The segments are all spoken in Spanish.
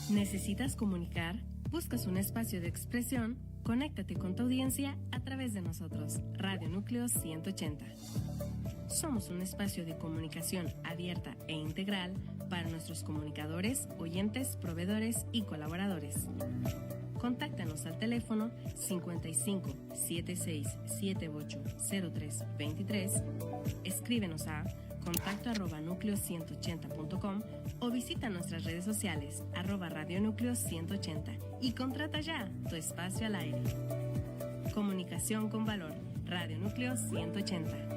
¿Necesitas comunicar? ¿Buscas un espacio de expresión? Conéctate con tu audiencia a través de nosotros, Radio Núcleo 180. Somos un espacio de comunicación abierta e integral para nuestros comunicadores, oyentes, proveedores y colaboradores. Contáctanos al teléfono 55 76 78 03 23, escríbenos a contacto@núcleo180.com o visita nuestras redes sociales @Radio Núcleo 180 y contrata ya tu espacio al aire. Comunicación con valor, Radio Núcleo 180.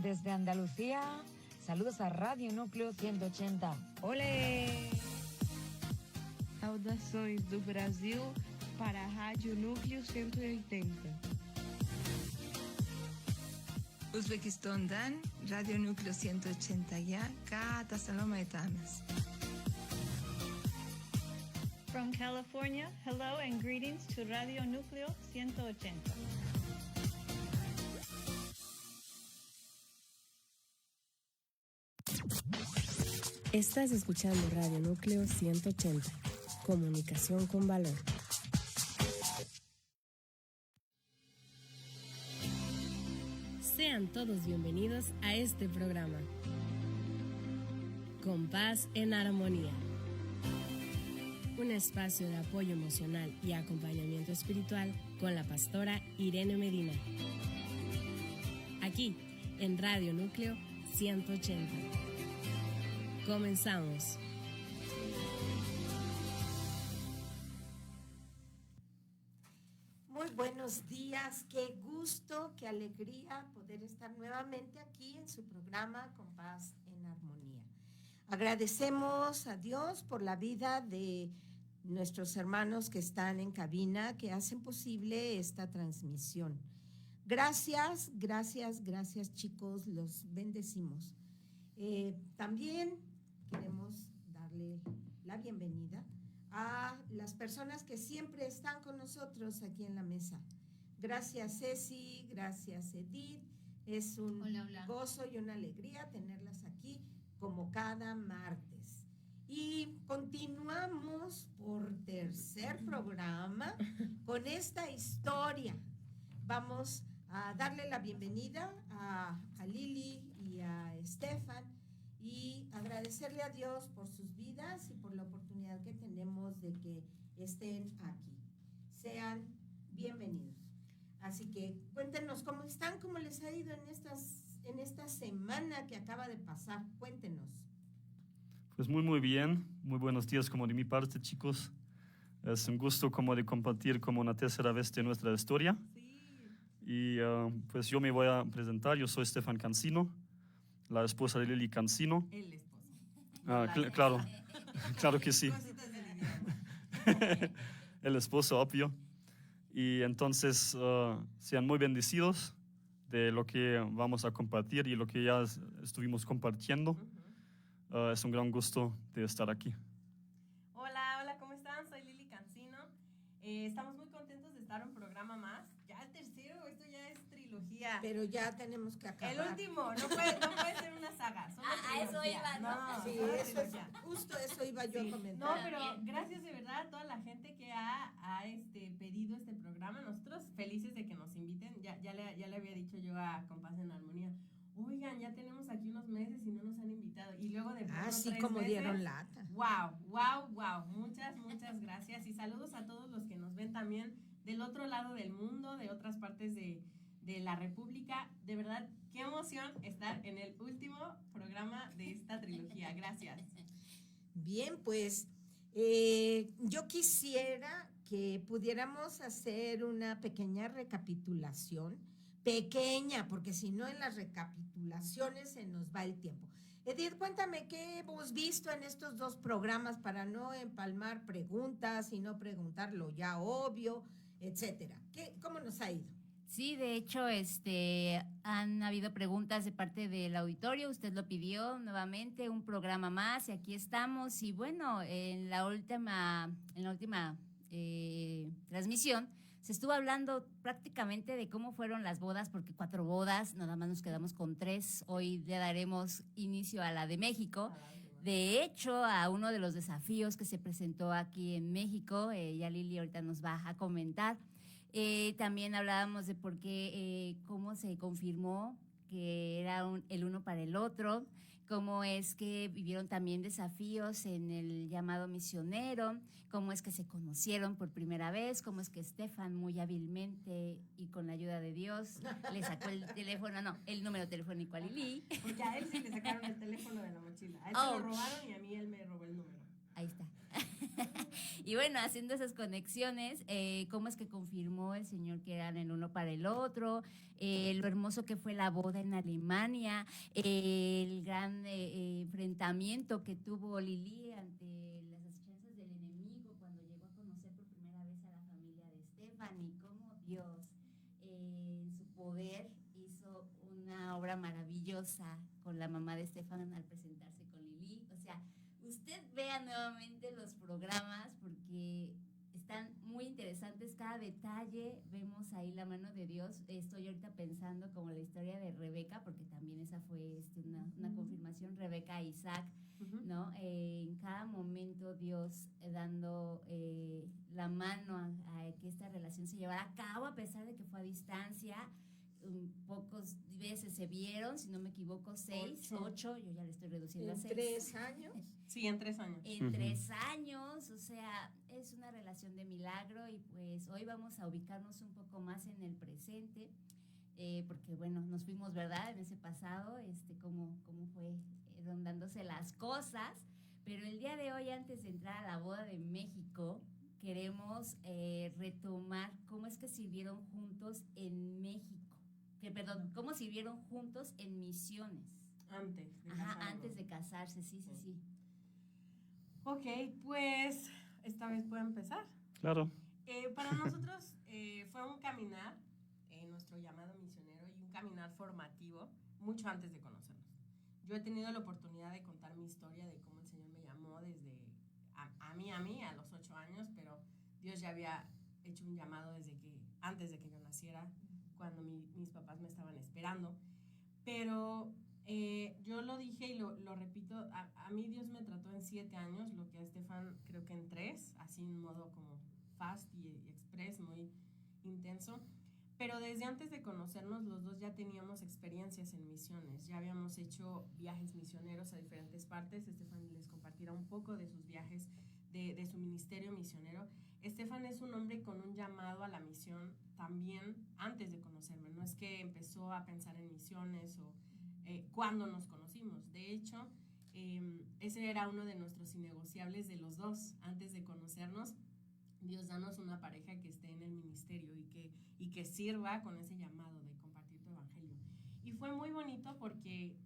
Desde Andalucía, saludos a Radio Núcleo 180. ¡Olé! Saudações do Brasil para a Rádio Núcleo 180. Uzbekiston'dan Radio Núcleo 180'ya Kata Saloma Etames. From California, hello and greetings to Radio Núcleo 180. Estás escuchando Radio Núcleo 180, comunicación con valor. Sean todos bienvenidos a este programa. Con paz en armonía. Un espacio de apoyo emocional y acompañamiento espiritual con la pastora Irene Medina. Aquí, en Radio Núcleo 180. Comenzamos. Muy buenos días, qué gusto, qué alegría poder estar nuevamente aquí en su programa Con Paz en Armonía. Agradecemos a Dios por la vida de nuestros hermanos que están en cabina, que hacen posible esta transmisión. Gracias, gracias, gracias chicos, los bendecimos. También queremos darle la bienvenida a las personas que siempre están con nosotros aquí en la mesa. Gracias Ceci, gracias Edith, es un gozo y una alegría tenerlas aquí como cada martes. Y continuamos por tercer programa con esta historia. Vamos a darle la bienvenida a Lili y a Estefan y agradecerle a Dios por sus vidas y por la oportunidad que tenemos de que estén aquí. Sean bienvenidos. Así que cuéntenos cómo están, cómo les ha ido en esta semana que acaba de pasar. Cuéntenos. Pues muy bien. Muy buenos días como de mi parte, chicos. Es un gusto como de compartir como una tercera vez de nuestra historia. Sí. Y pues yo me voy a presentar. Yo soy Stefan Cancino, la esposa de Lili Cancino. El esposo. Claro, claro que sí. El esposo, obvio. Y entonces sean muy bendecidos de lo que vamos a compartir y lo que ya estuvimos compartiendo. Es un gran gusto de estar aquí. Hola, ¿cómo están? Soy Lili Cancino. Estamos muy contentos de estar en un programa más. Ya el tercero, esto ya es trilogía. Pero ya tenemos que acabar. El último, no puede ser una saga. A eso iba, ¿no? Sí, justo eso iba yo a comentar. No, pero gracias de verdad a toda la gente que ha pedido este programa. Nosotros felices de que nos inviten. Ya le había dicho yo a Con Paz en Armonía. Oigan, ya tenemos aquí unos meses y no nos han invitado. Y luego de sí, como meses, dieron lata. Wow. Muchas gracias. Y saludos a todos los que nos ven también del otro lado del mundo, de otras partes de la República. De verdad, qué emoción estar en el último programa de esta trilogía. Gracias. Bien, pues yo quisiera que pudiéramos hacer una pequeña recapitulación. Pequeña, porque si no en las recapitulaciones se nos va el tiempo. Edith, cuéntame qué hemos visto en estos dos programas para no empalmar preguntas y no preguntar lo ya obvio, etcétera. ¿Cómo nos ha ido? Sí, de hecho, han habido preguntas de parte del auditorio. Usted lo pidió nuevamente, un programa más, y aquí estamos. Y bueno, en la última transmisión se estuvo hablando prácticamente de cómo fueron las bodas, porque 4 bodas, nada más nos quedamos con 3. Hoy le daremos inicio a la de México. De hecho, a uno de los desafíos que se presentó aquí en México, ya Lili ahorita nos va a comentar. También hablábamos de por qué, cómo se confirmó que era el uno para el otro, cómo es que vivieron también desafíos en el llamado misionero, cómo es que se conocieron por primera vez, cómo es que Estefan muy hábilmente y con la ayuda de Dios le sacó el número telefónico a Lili. Porque a él sí le sacaron el teléfono de la mochila. A él se lo robaron y a mí él me robó el número. Ahí está. Y bueno, haciendo esas conexiones, cómo es que confirmó el Señor que eran el uno para el otro, lo hermoso que fue la boda en Alemania, el gran enfrentamiento que tuvo Lili ante las asechanzas del enemigo cuando llegó a conocer por primera vez a la familia de Estefan, y cómo Dios en su poder hizo una obra maravillosa con la mamá de Estefan al presentarse con Lili. O sea, usted vea nuevamente los programas porque están muy interesantes, cada detalle, vemos ahí la mano de Dios. Estoy ahorita pensando como la historia de Rebeca, porque también esa fue una confirmación, Rebeca e Isaac, ¿no? En cada momento Dios dando la mano a que esta relación se llevara a cabo, a pesar de que fue a distancia. Pocos veces se vieron, si no me equivoco, 6, 8, yo ya le estoy reduciendo a 6. ¿En 3 años? Sí, en 3 años. En 3 años, o sea, es una relación de milagro. Y pues hoy vamos a ubicarnos un poco más en el presente, porque bueno, nos fuimos, ¿verdad?, en ese pasado, cómo fue rondándose las cosas. Pero el día de hoy, antes de entrar a la boda de México, queremos retomar cómo es que sirvieron juntos en México. Cómo sirvieron juntos en misiones. Antes de casarse, sí. Ok, pues esta vez puedo empezar. Claro. Para nosotros fue un caminar, nuestro llamado misionero, y un caminar formativo mucho antes de conocernos. Yo he tenido la oportunidad de contar mi historia de cómo el Señor me llamó desde a mí, a los 8 años, pero Dios ya había hecho un llamado antes de que yo naciera, cuando mis papás me estaban esperando. Pero yo lo dije y lo repito, a mí Dios me trató en 7 años, lo que a Estefan creo que en 3, así en modo como fast y express, muy intenso. Pero desde antes de conocernos, los dos ya teníamos experiencias en misiones, ya habíamos hecho viajes misioneros a diferentes partes. Estefan les compartirá un poco de sus viajes, de su ministerio misionero. Estefan es un hombre con un llamado a la misión también antes de conocerme. No es que empezó a pensar en misiones o cuando nos conocimos. De hecho, ese era uno de nuestros innegociables de los dos. Antes de conocernos, Dios, danos una pareja que esté en el ministerio y que sirva con ese llamado de compartir tu evangelio. Y fue muy bonito porque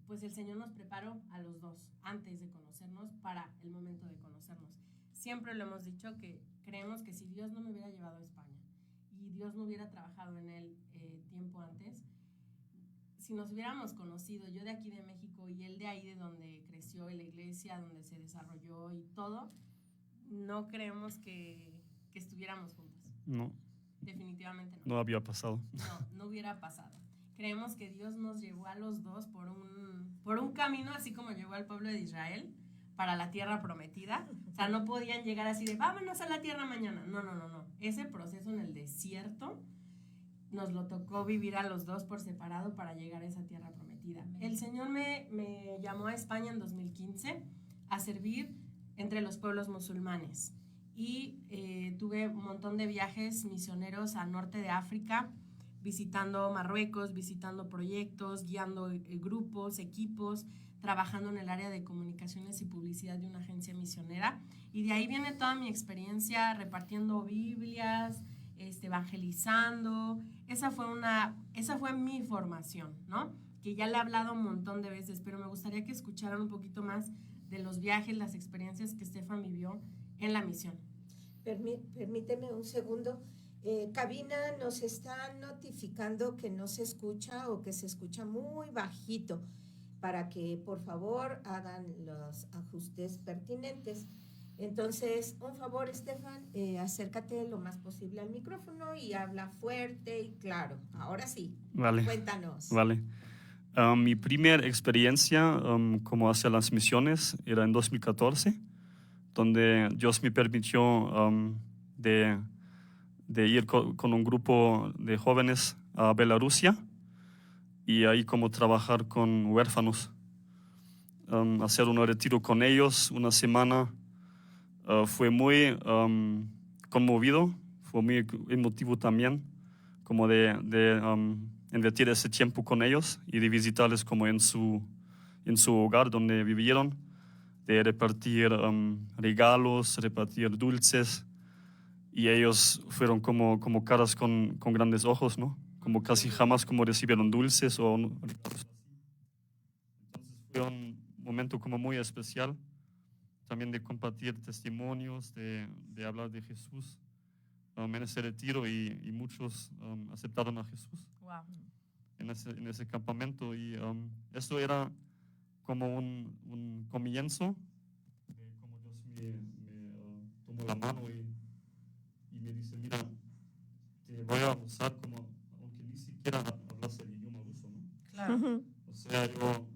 pues el Señor nos preparó a los dos antes de conocernos para el momento de conocernos. Siempre lo hemos dicho, que creemos que si Dios no me hubiera llevado a España y Dios no hubiera trabajado en él tiempo antes, si nos hubiéramos conocido, yo de aquí de México y él de ahí de donde creció, y la iglesia donde se desarrolló y todo, no creemos que estuviéramos juntos. No. Definitivamente no. No había pasado. No hubiera pasado. Creemos que Dios nos llevó a los dos por un camino, así como llevó al pueblo de Israel para la tierra prometida. O sea, no podían llegar así de vámonos a la tierra mañana. No. Ese proceso en el desierto nos lo tocó vivir a los dos por separado para llegar a esa tierra prometida. El Señor me llamó a España en 2015 a servir entre los pueblos musulmanes. Y tuve un montón de viajes misioneros al norte de África, visitando Marruecos, visitando proyectos, guiando grupos, equipos, trabajando en el área de comunicaciones y publicidad de una agencia misionera. Y de ahí viene toda mi experiencia repartiendo Biblias, evangelizando. Esa fue mi formación, ¿no? Que ya le he hablado un montón de veces, pero me gustaría que escucharan un poquito más de los viajes, las experiencias que Estefan vivió en la misión. Permíteme un segundo. Cabina nos está notificando que no se escucha o que se escucha muy bajito, para que por favor hagan los ajustes pertinentes. Entonces, un favor, Estefan, acércate lo más posible al micrófono y habla fuerte y claro. Ahora sí, Vale. cuéntanos. Vale. Mi primera experiencia como hacia las misiones era en 2014, donde Dios me permitió de ir con un grupo de jóvenes a Bielorrusia y ahí como trabajar con huérfanos, hacer un retiro con ellos una semana. Fue muy conmovido, fue muy emotivo también, como de invertir ese tiempo con ellos y de visitarles como en su hogar donde vivieron, de repartir regalos, repartir dulces, y ellos fueron como caras con grandes ojos, ¿no? Como casi jamás como recibieron dulces o regalos. Entonces fue un momento como muy especial, también de compartir testimonios, de hablar de Jesús en ese retiro, y muchos aceptaron a Jesús. Wow. En ese campamento, y esto era como un comienzo de cómo Dios me tomó la mano y me dice, mira, te voy a usar como, aunque ni siquiera hablas el idioma ruso, ¿no? Claro. O sea, yo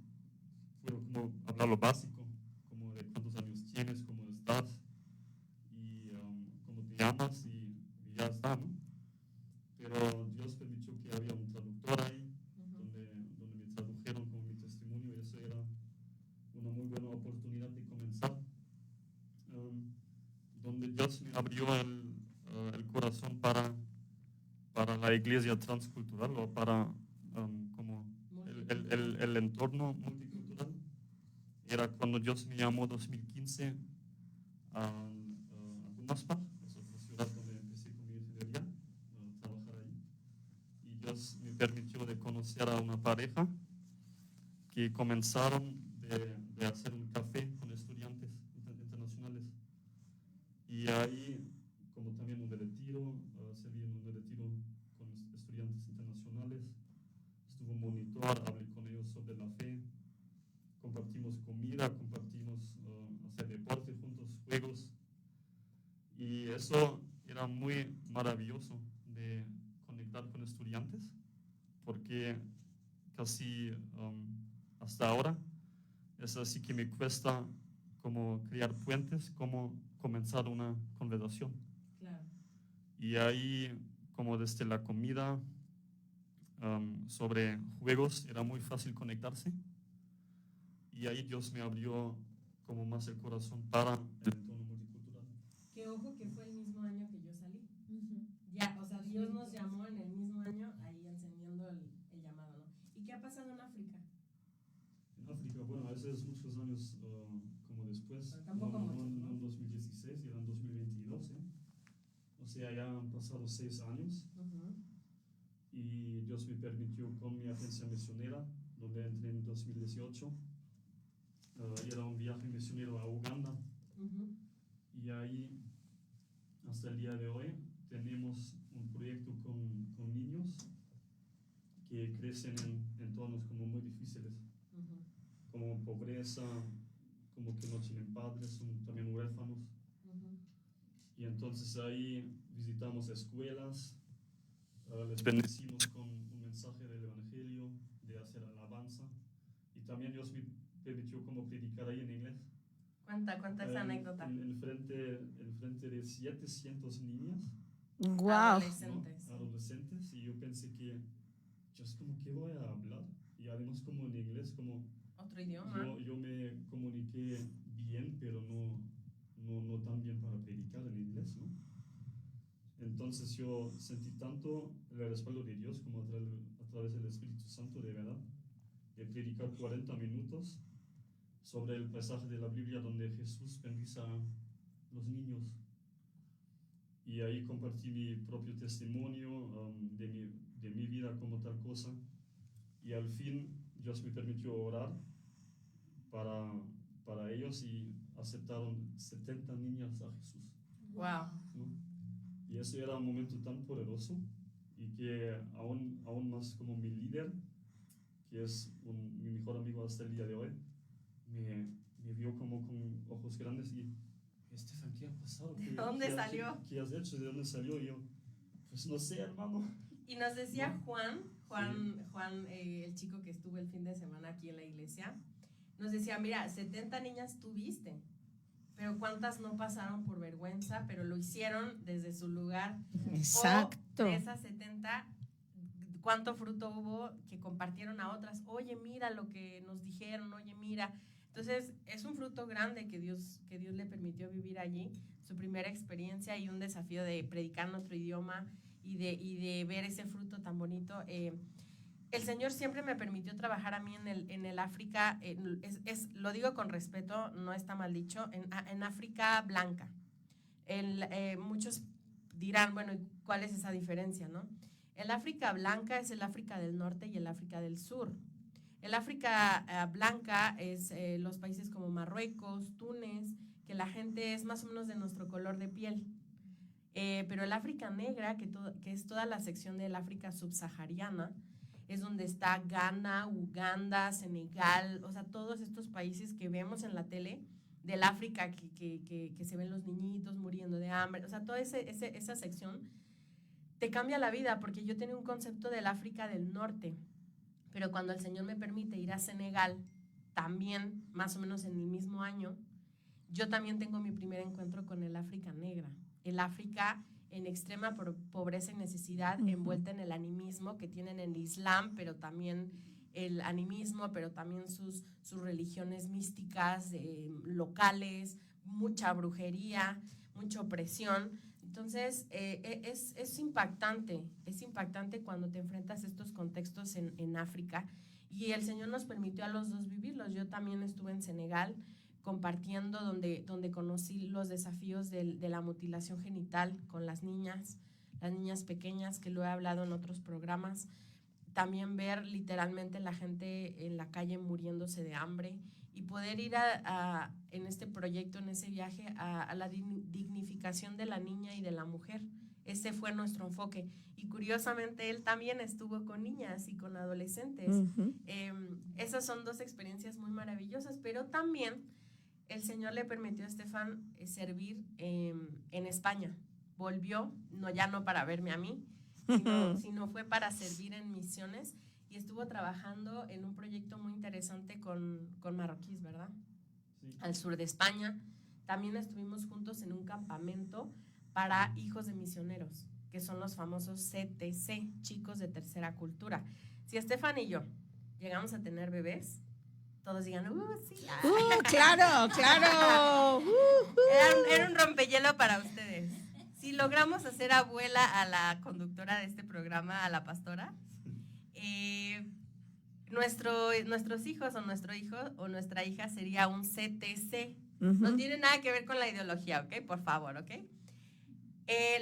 puedo como hablar lo básico, como de cuántos años tienes, cómo estás y cómo te llamas, y ya está, ¿no? Pero Dios permitió que había un traductor ahí, donde me tradujeron con mi testimonio, y eso era una muy buena oportunidad de comenzar, donde Dios me abrió el corazón para la iglesia transcultural, o para como el entorno multicultural. Era cuando Dios me llamó en 2015 a Gumaspa, es otra ciudad donde empecé con mi ingeniería, a trabajar ahí. Y Dios me permitió de conocer a una pareja que comenzaron de hacer un café con estudiantes internacionales. Y ahí, como también un retiro, serví en un retiro con estudiantes internacionales. Estuve un monitor, hablé con ellos sobre la fe, compartimos comida, compartimos hacer deporte juntos, juegos. Y eso era muy maravilloso de conectar con estudiantes, porque casi hasta ahora es así que me cuesta como crear puentes, como comenzar una conversación. Claro. Y ahí, como desde la comida, sobre juegos, era muy fácil conectarse. Y ahí Dios me abrió como más el corazón para el entorno multicultural. Que ojo que fue el mismo año que yo salí. Ya, o sea, Dios nos llamó en el mismo año, ahí encendiendo el llamado, ¿no? ¿Y qué ha pasado en África? En África, bueno, eso es muchos años como después. Pero tampoco muchos, no en 2016, era en 2022, ¿eh? O sea, ya han pasado 6 años. Y Dios me permitió con mi agencia misionera, donde entré en 2018. Era un viaje misionero a Uganda. Y ahí, hasta el día de hoy, tenemos un proyecto con niños que crecen en entornos como muy difíciles, como pobreza, como que no tienen padres, son también huérfanos. Y entonces ahí visitamos escuelas, les bendecimos con un mensaje del Evangelio, de hacer alabanza. Y también Dios me permitió como predicar ahí en inglés. Cuenta esa anécdota. En frente de 700 niñas. Wow. Adolescentes. ¿No? Adolescentes. Y yo pensé que, Dios, como que voy a hablar. Y además como en inglés, como... Otro idioma. Yo me comuniqué bien, pero no tan bien para predicar en inglés, ¿no? Entonces yo sentí tanto el respaldo de Dios como a través del Espíritu Santo, de verdad, de predicar 40 minutos sobre el pasaje de la Biblia donde Jesús bendice a los niños. Y ahí compartí mi propio testimonio de mi vida como tal cosa. Y al fin Dios me permitió orar para ellos, y aceptaron 70 niñas a Jesús. Wow. ¿No? Y eso era un momento tan poderoso, y que aún más como mi líder, que es mi mejor amigo hasta el día de hoy, me vio como con ojos grandes y Estefan, ¿qué ha pasado? ¿De dónde salió? ¿Qué has hecho? ¿De dónde salió? Y yo, pues no sé, hermano. Y nos decía Juan, el chico que estuvo el fin de semana aquí en la iglesia, nos decía, mira, 70 niñas tuviste, pero ¿cuántas no pasaron por vergüenza, pero lo hicieron desde su lugar? Exacto. O de esas 70, ¿cuánto fruto hubo que compartieron a otras? Oye, mira lo que nos dijeron, oye, mira. Entonces, es un fruto grande que Dios le permitió vivir allí, su primera experiencia y un desafío de predicar en otro idioma y de ver ese fruto tan bonito. El Señor siempre me permitió trabajar a mí en el África, lo digo con respeto, no está mal dicho, en África blanca. Muchos dirán, bueno, ¿cuál es esa diferencia, no? El África blanca es el África del norte y el África del sur. El África blanca es los países como Marruecos, Túnez, que la gente es más o menos de nuestro color de piel. Pero el África negra, que es toda la sección del África subsahariana, es donde está Ghana, Uganda, Senegal, o sea, todos estos países que vemos en la tele, del África que se ven los niñitos muriendo de hambre, o sea, toda esa sección te cambia la vida, porque yo tenía un concepto del África del norte, pero cuando el Señor me permite ir a Senegal, también más o menos en el mismo año, yo también tengo mi primer encuentro con el África negra, el África en extrema pobreza y necesidad, envuelta en el animismo que tienen en el Islam, pero también el animismo, pero también sus religiones místicas, locales, mucha brujería, mucha opresión. Entonces, es impactante cuando te enfrentas a estos contextos en África, y el Señor nos permitió a los dos vivirlos. Yo también estuve en Senegal compartiendo, donde conocí los desafíos de la mutilación genital con las niñas pequeñas, que lo he hablado en otros programas. También ver literalmente la gente en la calle muriéndose de hambre, y poder ir en este proyecto, en ese viaje, a la dignificación de la niña y de la mujer. Ese fue nuestro enfoque. Y curiosamente, él también estuvo con niñas y con adolescentes. Esas son dos experiencias muy maravillosas, pero también el Señor le permitió a Estefan servir en España. Volvió, ya no para verme a mí, sino fue para servir en misiones, y estuvo trabajando en un proyecto muy interesante con marroquíes, ¿verdad? Sí. Al sur de España. También estuvimos juntos en un campamento para hijos de misioneros, que son los famosos CTC, chicos de tercera cultura. Si Estefan y yo llegamos a tener bebés, todos digan, sí. Claro, claro. Era un rompehielo para ustedes. Si logramos hacer abuela a la conductora de este programa, a la pastora, nuestros hijos o nuestro hijo o nuestra hija sería un CTC. No tiene nada que ver con la ideología, ¿ok? Por favor, ¿ok?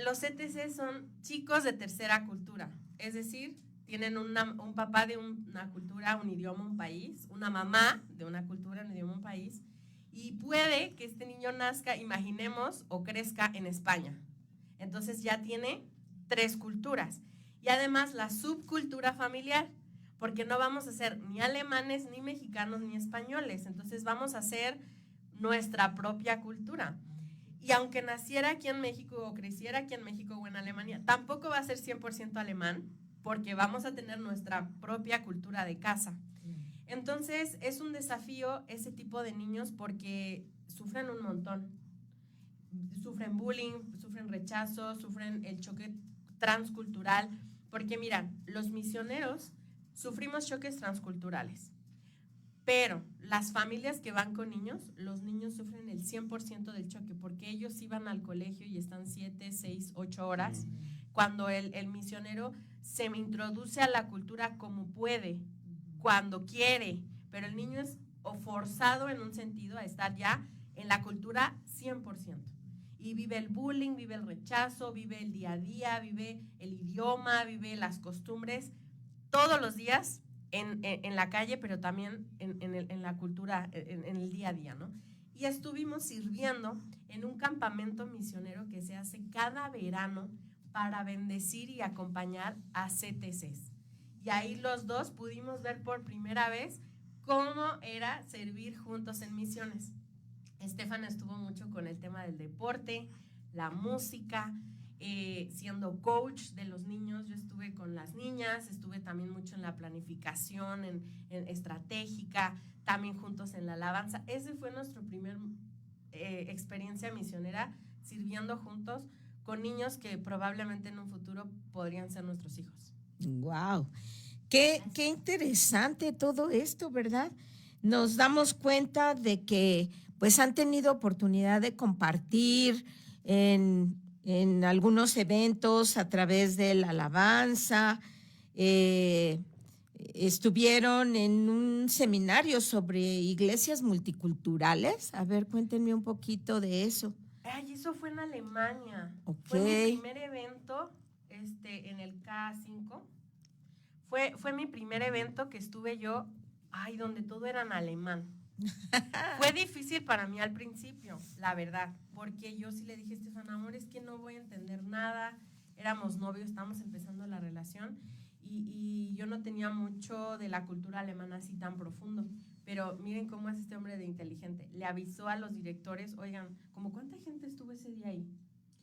Los CTC son chicos de tercera cultura, es decir, tienen un papá de una cultura, un idioma, un país, una mamá de una cultura, un idioma, un país, y puede que este niño nazca, imaginemos, o crezca en España. Entonces ya tiene 3 culturas. Y además la subcultura familiar, porque no vamos a ser ni alemanes, ni mexicanos, ni españoles. Entonces vamos a hacer nuestra propia cultura. Y aunque naciera aquí en México o creciera aquí en México o en Alemania, tampoco va a ser 100% alemán, porque vamos a tener nuestra propia cultura de casa. Entonces es un desafío ese tipo de niños, porque sufren un montón. Sufren bullying, sufren rechazo, sufren el choque transcultural, porque mira, los misioneros sufrimos choques transculturales, pero las familias que van con niños, los niños sufren el 100% del choque, porque ellos iban al colegio y están 7, 6, 8 horas, cuando el misionero se introduce a la cultura como puede, cuando quiere, pero el niño es forzado en un sentido a estar ya en la cultura 100%. Y vive el bullying, vive el rechazo, vive el día a día, vive el idioma, vive las costumbres, todos los días en la calle, pero también en la cultura, en el día a día, ¿no? Y estuvimos sirviendo en un campamento misionero que se hace cada verano para bendecir y acompañar a CTCs. Y ahí los dos pudimos ver por primera vez cómo era servir juntos en misiones. Estefan estuvo mucho con el tema del deporte, la música, siendo coach de los niños. Yo estuve con las niñas, estuve también mucho en la planificación, en estratégica, también juntos en la alabanza. Ese fue nuestro primer experiencia misionera, sirviendo juntos con niños que probablemente en un futuro podrían ser nuestros hijos. Wow, qué interesante todo esto, ¿verdad? Nos damos cuenta de que pues han tenido oportunidad de compartir en algunos eventos a través de la alabanza. Estuvieron en un seminario sobre iglesias multiculturales. A ver, cuéntenme un poquito de eso. Ay, eso fue en Alemania. Okay. Fue mi primer evento en el K5. Fue mi primer evento que estuve yo, donde todo era en alemán. Fue difícil para mí al principio, la verdad, porque yo sí le dije a Estefan, amor, es que no voy a entender nada. Éramos novios, estábamos empezando la relación y yo no tenía mucho de la cultura alemana así tan profundo. Pero miren cómo es este hombre de inteligente. Le avisó a los directores, oigan, ¿cómo cuánta gente estuvo ese día ahí?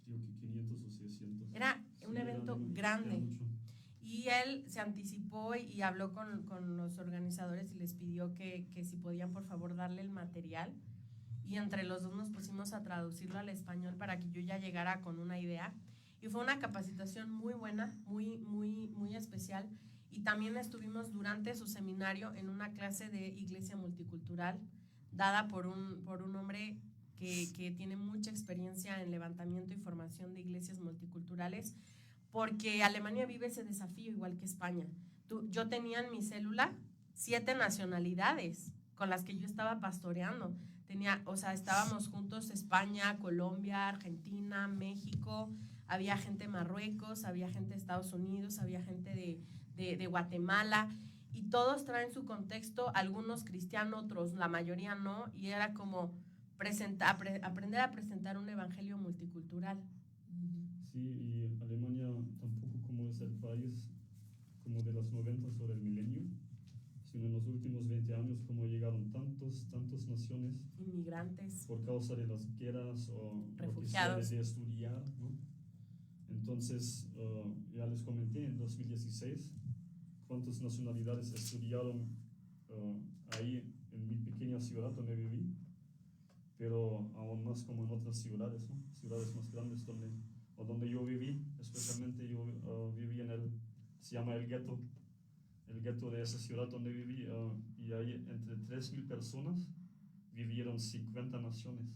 Creo que 500 o 600. Era un evento grande. Y él se anticipó y habló con los organizadores y les pidió que si podían por favor darle el material, y entre los dos nos pusimos a traducirlo al español para que yo ya llegara con una idea, y fue una capacitación muy buena, muy, muy, muy especial. Y también estuvimos durante su seminario en una clase de iglesia multicultural dada por un hombre que tiene mucha experiencia en levantamiento y formación de iglesias multiculturales, porque Alemania vive ese desafío igual que España. Yo tenía en mi célula 7 nacionalidades con las que yo estaba pastoreando. Estábamos juntos España, Colombia, Argentina, México, había gente de Marruecos, había gente de Estados Unidos, había gente de Guatemala, y todos traen su contexto, algunos cristianos, otros, la mayoría no, y era como aprender a presentar un evangelio multicultural. Sí, y Alemania tampoco como es el país como de los 90 o del milenio, sino en los últimos 20 años como llegaron tantas naciones. Inmigrantes. Por causa de las guerras o refugiados. De estudiar, ¿no? Entonces, ya les comenté en 2016 cuántas nacionalidades estudiaron ahí en mi pequeña ciudad donde viví, pero aún más como en otras ciudades, ¿no? Ciudades más grandes donde yo viví, especialmente yo viví se llama el gueto de esa ciudad donde viví, y ahí entre 3,000 personas vivieron 50 naciones.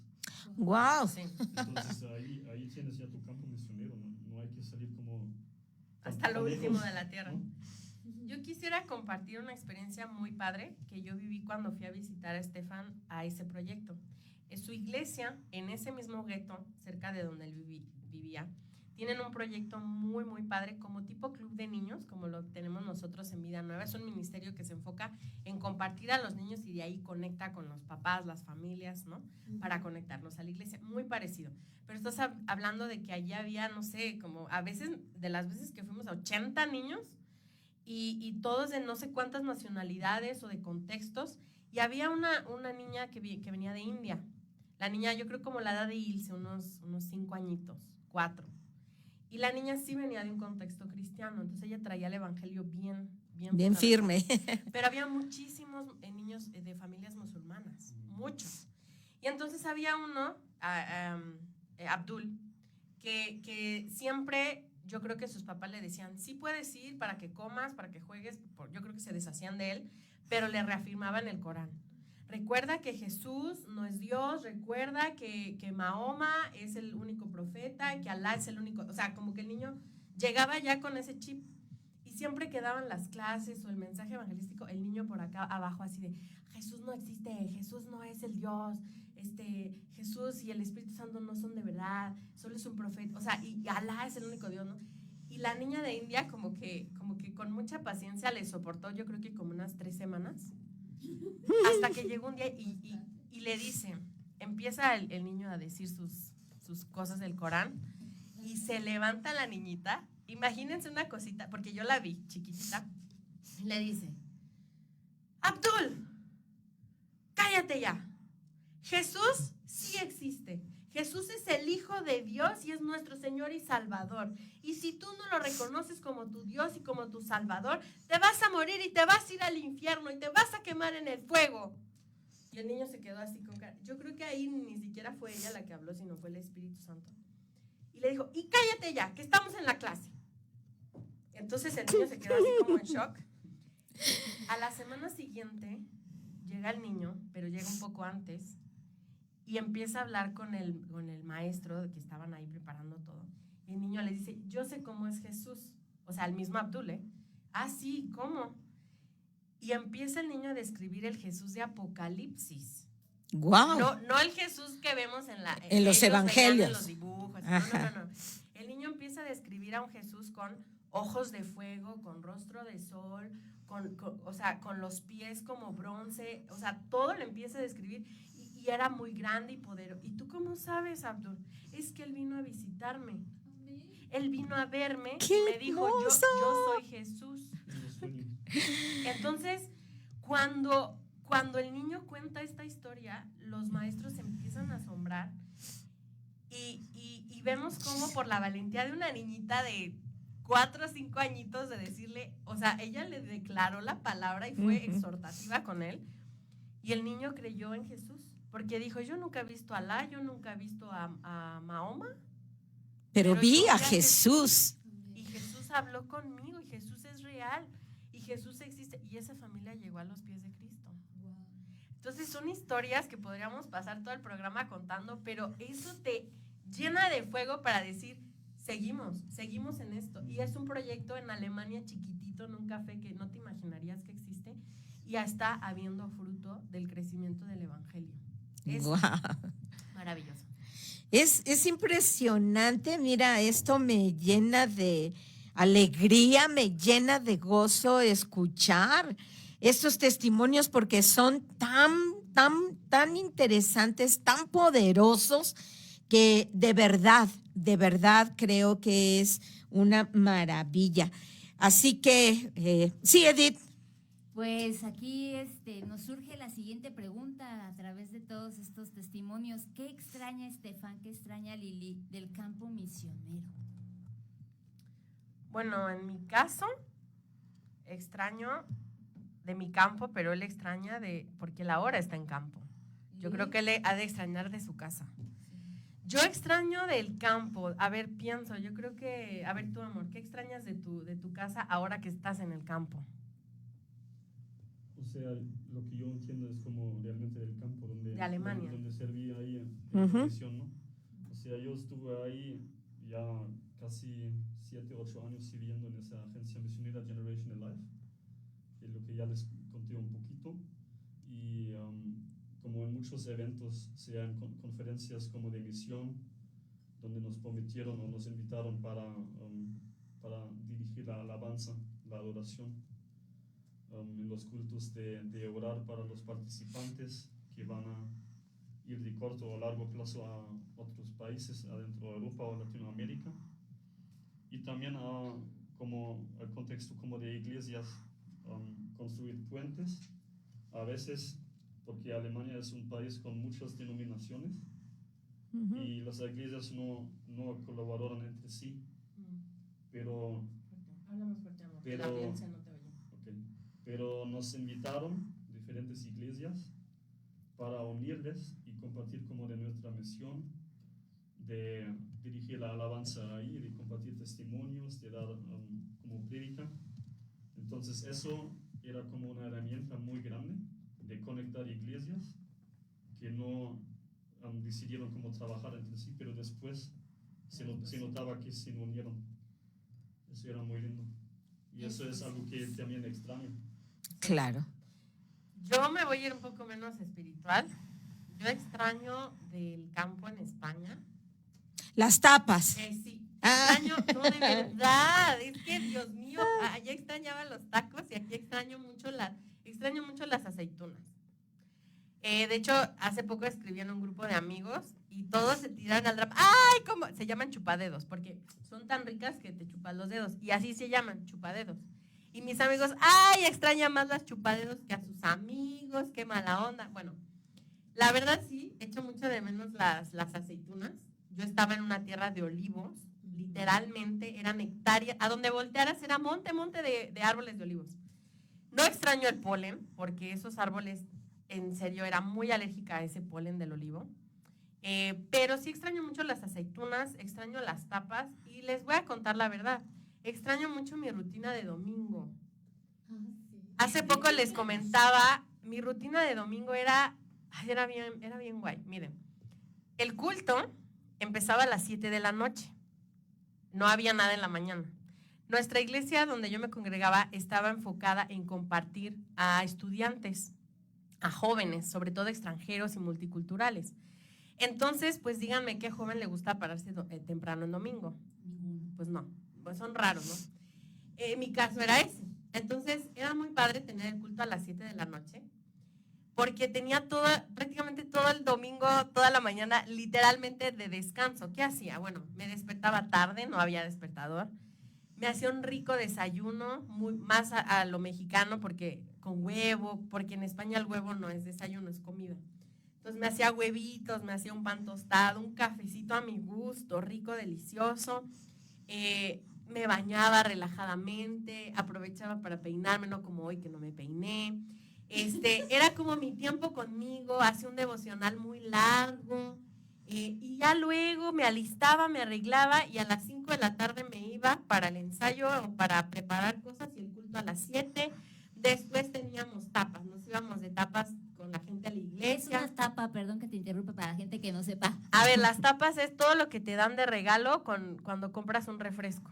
¡Wow! Sí. Entonces ahí tienes ya tu campo misionero, no hay que salir como hasta lo lejos, último de la tierra, ¿no? Yo quisiera compartir una experiencia muy padre que yo viví cuando fui a visitar a Estefan a ese proyecto. En su iglesia, en ese mismo gueto, cerca de donde él vivía, tienen un proyecto muy, muy padre como tipo club de niños, como lo tenemos nosotros en Vida Nueva. Es un ministerio que se enfoca en compartir a los niños y de ahí conecta con los papás, las familias, ¿no? Para conectarlos a la iglesia. Muy parecido. Pero estás hablando de que allí había, no sé, como a veces, de las veces que fuimos a 80 niños y todos de no sé cuántas nacionalidades o de contextos. Y había una niña que venía de India. La niña, yo creo como la edad de Ilse, unos 5 añitos, 4. Y la niña sí venía de un contexto cristiano, entonces ella traía el evangelio bien firme. Pero había muchísimos niños de familias musulmanas, muchos. Y entonces había uno, Abdul, que siempre, yo creo que sus papás le decían, sí puedes ir para que comas, para que juegues, yo creo que se deshacían de él, pero le reafirmaban el Corán. Recuerda que Jesús no es Dios, recuerda que Mahoma es el único profeta y que Alá es el único, o sea, como que el niño llegaba ya con ese chip, y siempre que daban las clases o el mensaje evangelístico, el niño por acá abajo así de, Jesús no existe, Jesús no es el Dios, Jesús y el Espíritu Santo no son de verdad, solo es un profeta, o sea, y Alá es el único Dios, ¿no? Y la niña de India como que con mucha paciencia le soportó, yo creo que como unas 3 semanas, hasta que llegó un día y le dice, empieza el niño a decir sus cosas del Corán, y se levanta la niñita, imagínense una cosita, porque yo la vi chiquitita, y le dice, Abdul, cállate ya, Jesús sí existe. Jesús es el Hijo de Dios y es nuestro Señor y Salvador. Y si tú no lo reconoces como tu Dios y como tu Salvador, te vas a morir y te vas a ir al infierno y te vas a quemar en el fuego. Y el niño se quedó así con cara. Yo creo que ahí ni siquiera fue ella la que habló, sino fue el Espíritu Santo. Y le dijo, y cállate ya, que estamos en la clase. Entonces el niño se quedó así como en shock. A la semana siguiente llega el niño, pero llega un poco antes, y empieza a hablar con el maestro, que estaban ahí preparando todo. Y el niño le dice, yo sé cómo es Jesús. O sea, el mismo Abdul, ¿eh? Ah, sí, ¿cómo? Y empieza el niño a describir el Jesús de Apocalipsis. ¡Guau! No el Jesús que vemos en los evangelios. En los dibujos. No. El niño empieza a describir a un Jesús con ojos de fuego, con rostro de sol, o sea, con los pies como bronce. O sea, todo lo empieza a describir. Y era muy grande y poderoso. ¿Y tú cómo sabes, Abdul? Es que él vino a visitarme. Él vino a verme y me dijo, yo soy Jesús. Entonces, cuando el niño cuenta esta historia, los maestros se empiezan a asombrar y vemos cómo por la valentía de una niñita de 4 o 5 añitos de decirle, o sea, ella le declaró la palabra y fue exhortativa con él, y el niño creyó en Jesús, porque dijo, yo nunca he visto a Alá, yo nunca he visto a Mahoma, pero vi a Jesús. Y Jesús habló conmigo, y Jesús es real, y Jesús existe, y esa familia llegó a los pies de Cristo. Entonces son historias que podríamos pasar todo el programa contando, pero eso te llena de fuego para decir, seguimos en esto. Y es un proyecto en Alemania chiquitito, en un café que no te imaginarías que existe, y ya está habiendo fruto del crecimiento del evangelio. Es maravilloso. Es impresionante, mira, esto me llena de alegría, me llena de gozo escuchar estos testimonios porque son tan interesantes, tan poderosos, que de verdad creo que es una maravilla. Así que, sí, Edith. Pues aquí nos surge la siguiente pregunta a través de todos estos testimonios. ¿Qué extraña Estefan, qué extraña Lili del campo misionero? Bueno, en mi caso, extraño de mi campo, pero él extraña porque él ahora está en campo. Yo creo que él ha de extrañar de su casa. Yo extraño del campo. A ver, pienso, yo creo que, a ver tú, amor, ¿qué extrañas de tu casa ahora que estás en el campo? O sea, lo que yo entiendo es como realmente del campo de Alemania, donde serví ahí en la misión, ¿no? O sea, yo estuve ahí ya casi 7 o 8 años sirviendo en esa agencia misionera Generation Alive, que es lo que ya les conté un poquito, y como en muchos eventos, sean conferencias como de misión, donde nos prometieron o nos invitaron para dirigir la alabanza, la adoración, en los cultos de orar para los participantes que van a ir de corto o largo plazo a otros países adentro de Europa o Latinoamérica, y también como el contexto como de iglesias, construir puentes, a veces porque Alemania es un país con muchas denominaciones y las iglesias no colaboran entre sí, pero Hablamos fuerte, amor, la audiencia no te oye. Okay. Pero nos invitaron diferentes iglesias para unirles y compartir como de nuestra misión de dirigir la alabanza ahí, de compartir testimonios, de dar como prédica. Entonces eso era como una herramienta muy grande de conectar iglesias que no decidieron cómo trabajar entre sí, pero después se notaba que se unieron. Eso era muy lindo. Y eso es algo que también extraño. Claro. Yo me voy a ir un poco menos espiritual. Yo extraño del campo en España. Las tapas. Sí, extraño, no, de verdad, es que Dios mío, allá extrañaba los tacos y aquí extraño mucho las aceitunas. De hecho, hace poco escribí en un grupo de amigos y todos se tiran al rap. ¡Ay! ¿Cómo? Se llaman chupadedos porque son tan ricas que te chupan los dedos y así se llaman, chupadedos. Y mis amigos, ¡ay! Extraña más las chupadedos que a sus amigos, qué mala onda. Bueno, La verdad sí, echo mucho de menos las aceitunas. Yo estaba en una tierra de olivos, literalmente eran hectáreas, a donde voltearas era monte de árboles de olivos. No extraño el polen, porque esos árboles, en serio, era muy alérgica a ese polen del olivo. Pero sí extraño mucho las aceitunas, extraño las tapas y les voy a contar la verdad. Extraño mucho mi rutina de domingo. Hace poco les comentaba, mi rutina de domingo era bien guay. Miren, el culto empezaba a las 7 de la noche. No había nada en la mañana. Nuestra iglesia donde yo me congregaba estaba enfocada en compartir a estudiantes, a jóvenes, sobre todo extranjeros y multiculturales. Entonces, pues díganme qué joven le gusta pararse temprano en domingo. Pues no, pues son raros, ¿no? Mi caso era ese. Entonces, era muy padre tener el culto a las 7 de la noche, porque tenía prácticamente todo el domingo, toda la mañana, literalmente de descanso. ¿Qué hacía? Bueno, me despertaba tarde, no había despertador. Me hacía un rico desayuno, más a lo mexicano, porque con huevo, porque en España el huevo no es desayuno, es comida. Entonces me hacía huevitos, me hacía un pan tostado, un cafecito a mi gusto, rico, delicioso. Me bañaba relajadamente, aprovechaba para peinarme, no como hoy que no me peiné. Era como mi tiempo conmigo, hacía un devocional muy largo. Y ya luego me alistaba, me arreglaba y a las 5 de la tarde me iba para el ensayo o para preparar cosas y el culto a las 7. Después teníamos tapas, nos íbamos de tapas con la gente a la iglesia. Es una tapa, perdón que te interrumpa para la gente que no sepa. A ver, las tapas es todo lo que te dan de regalo cuando compras un refresco.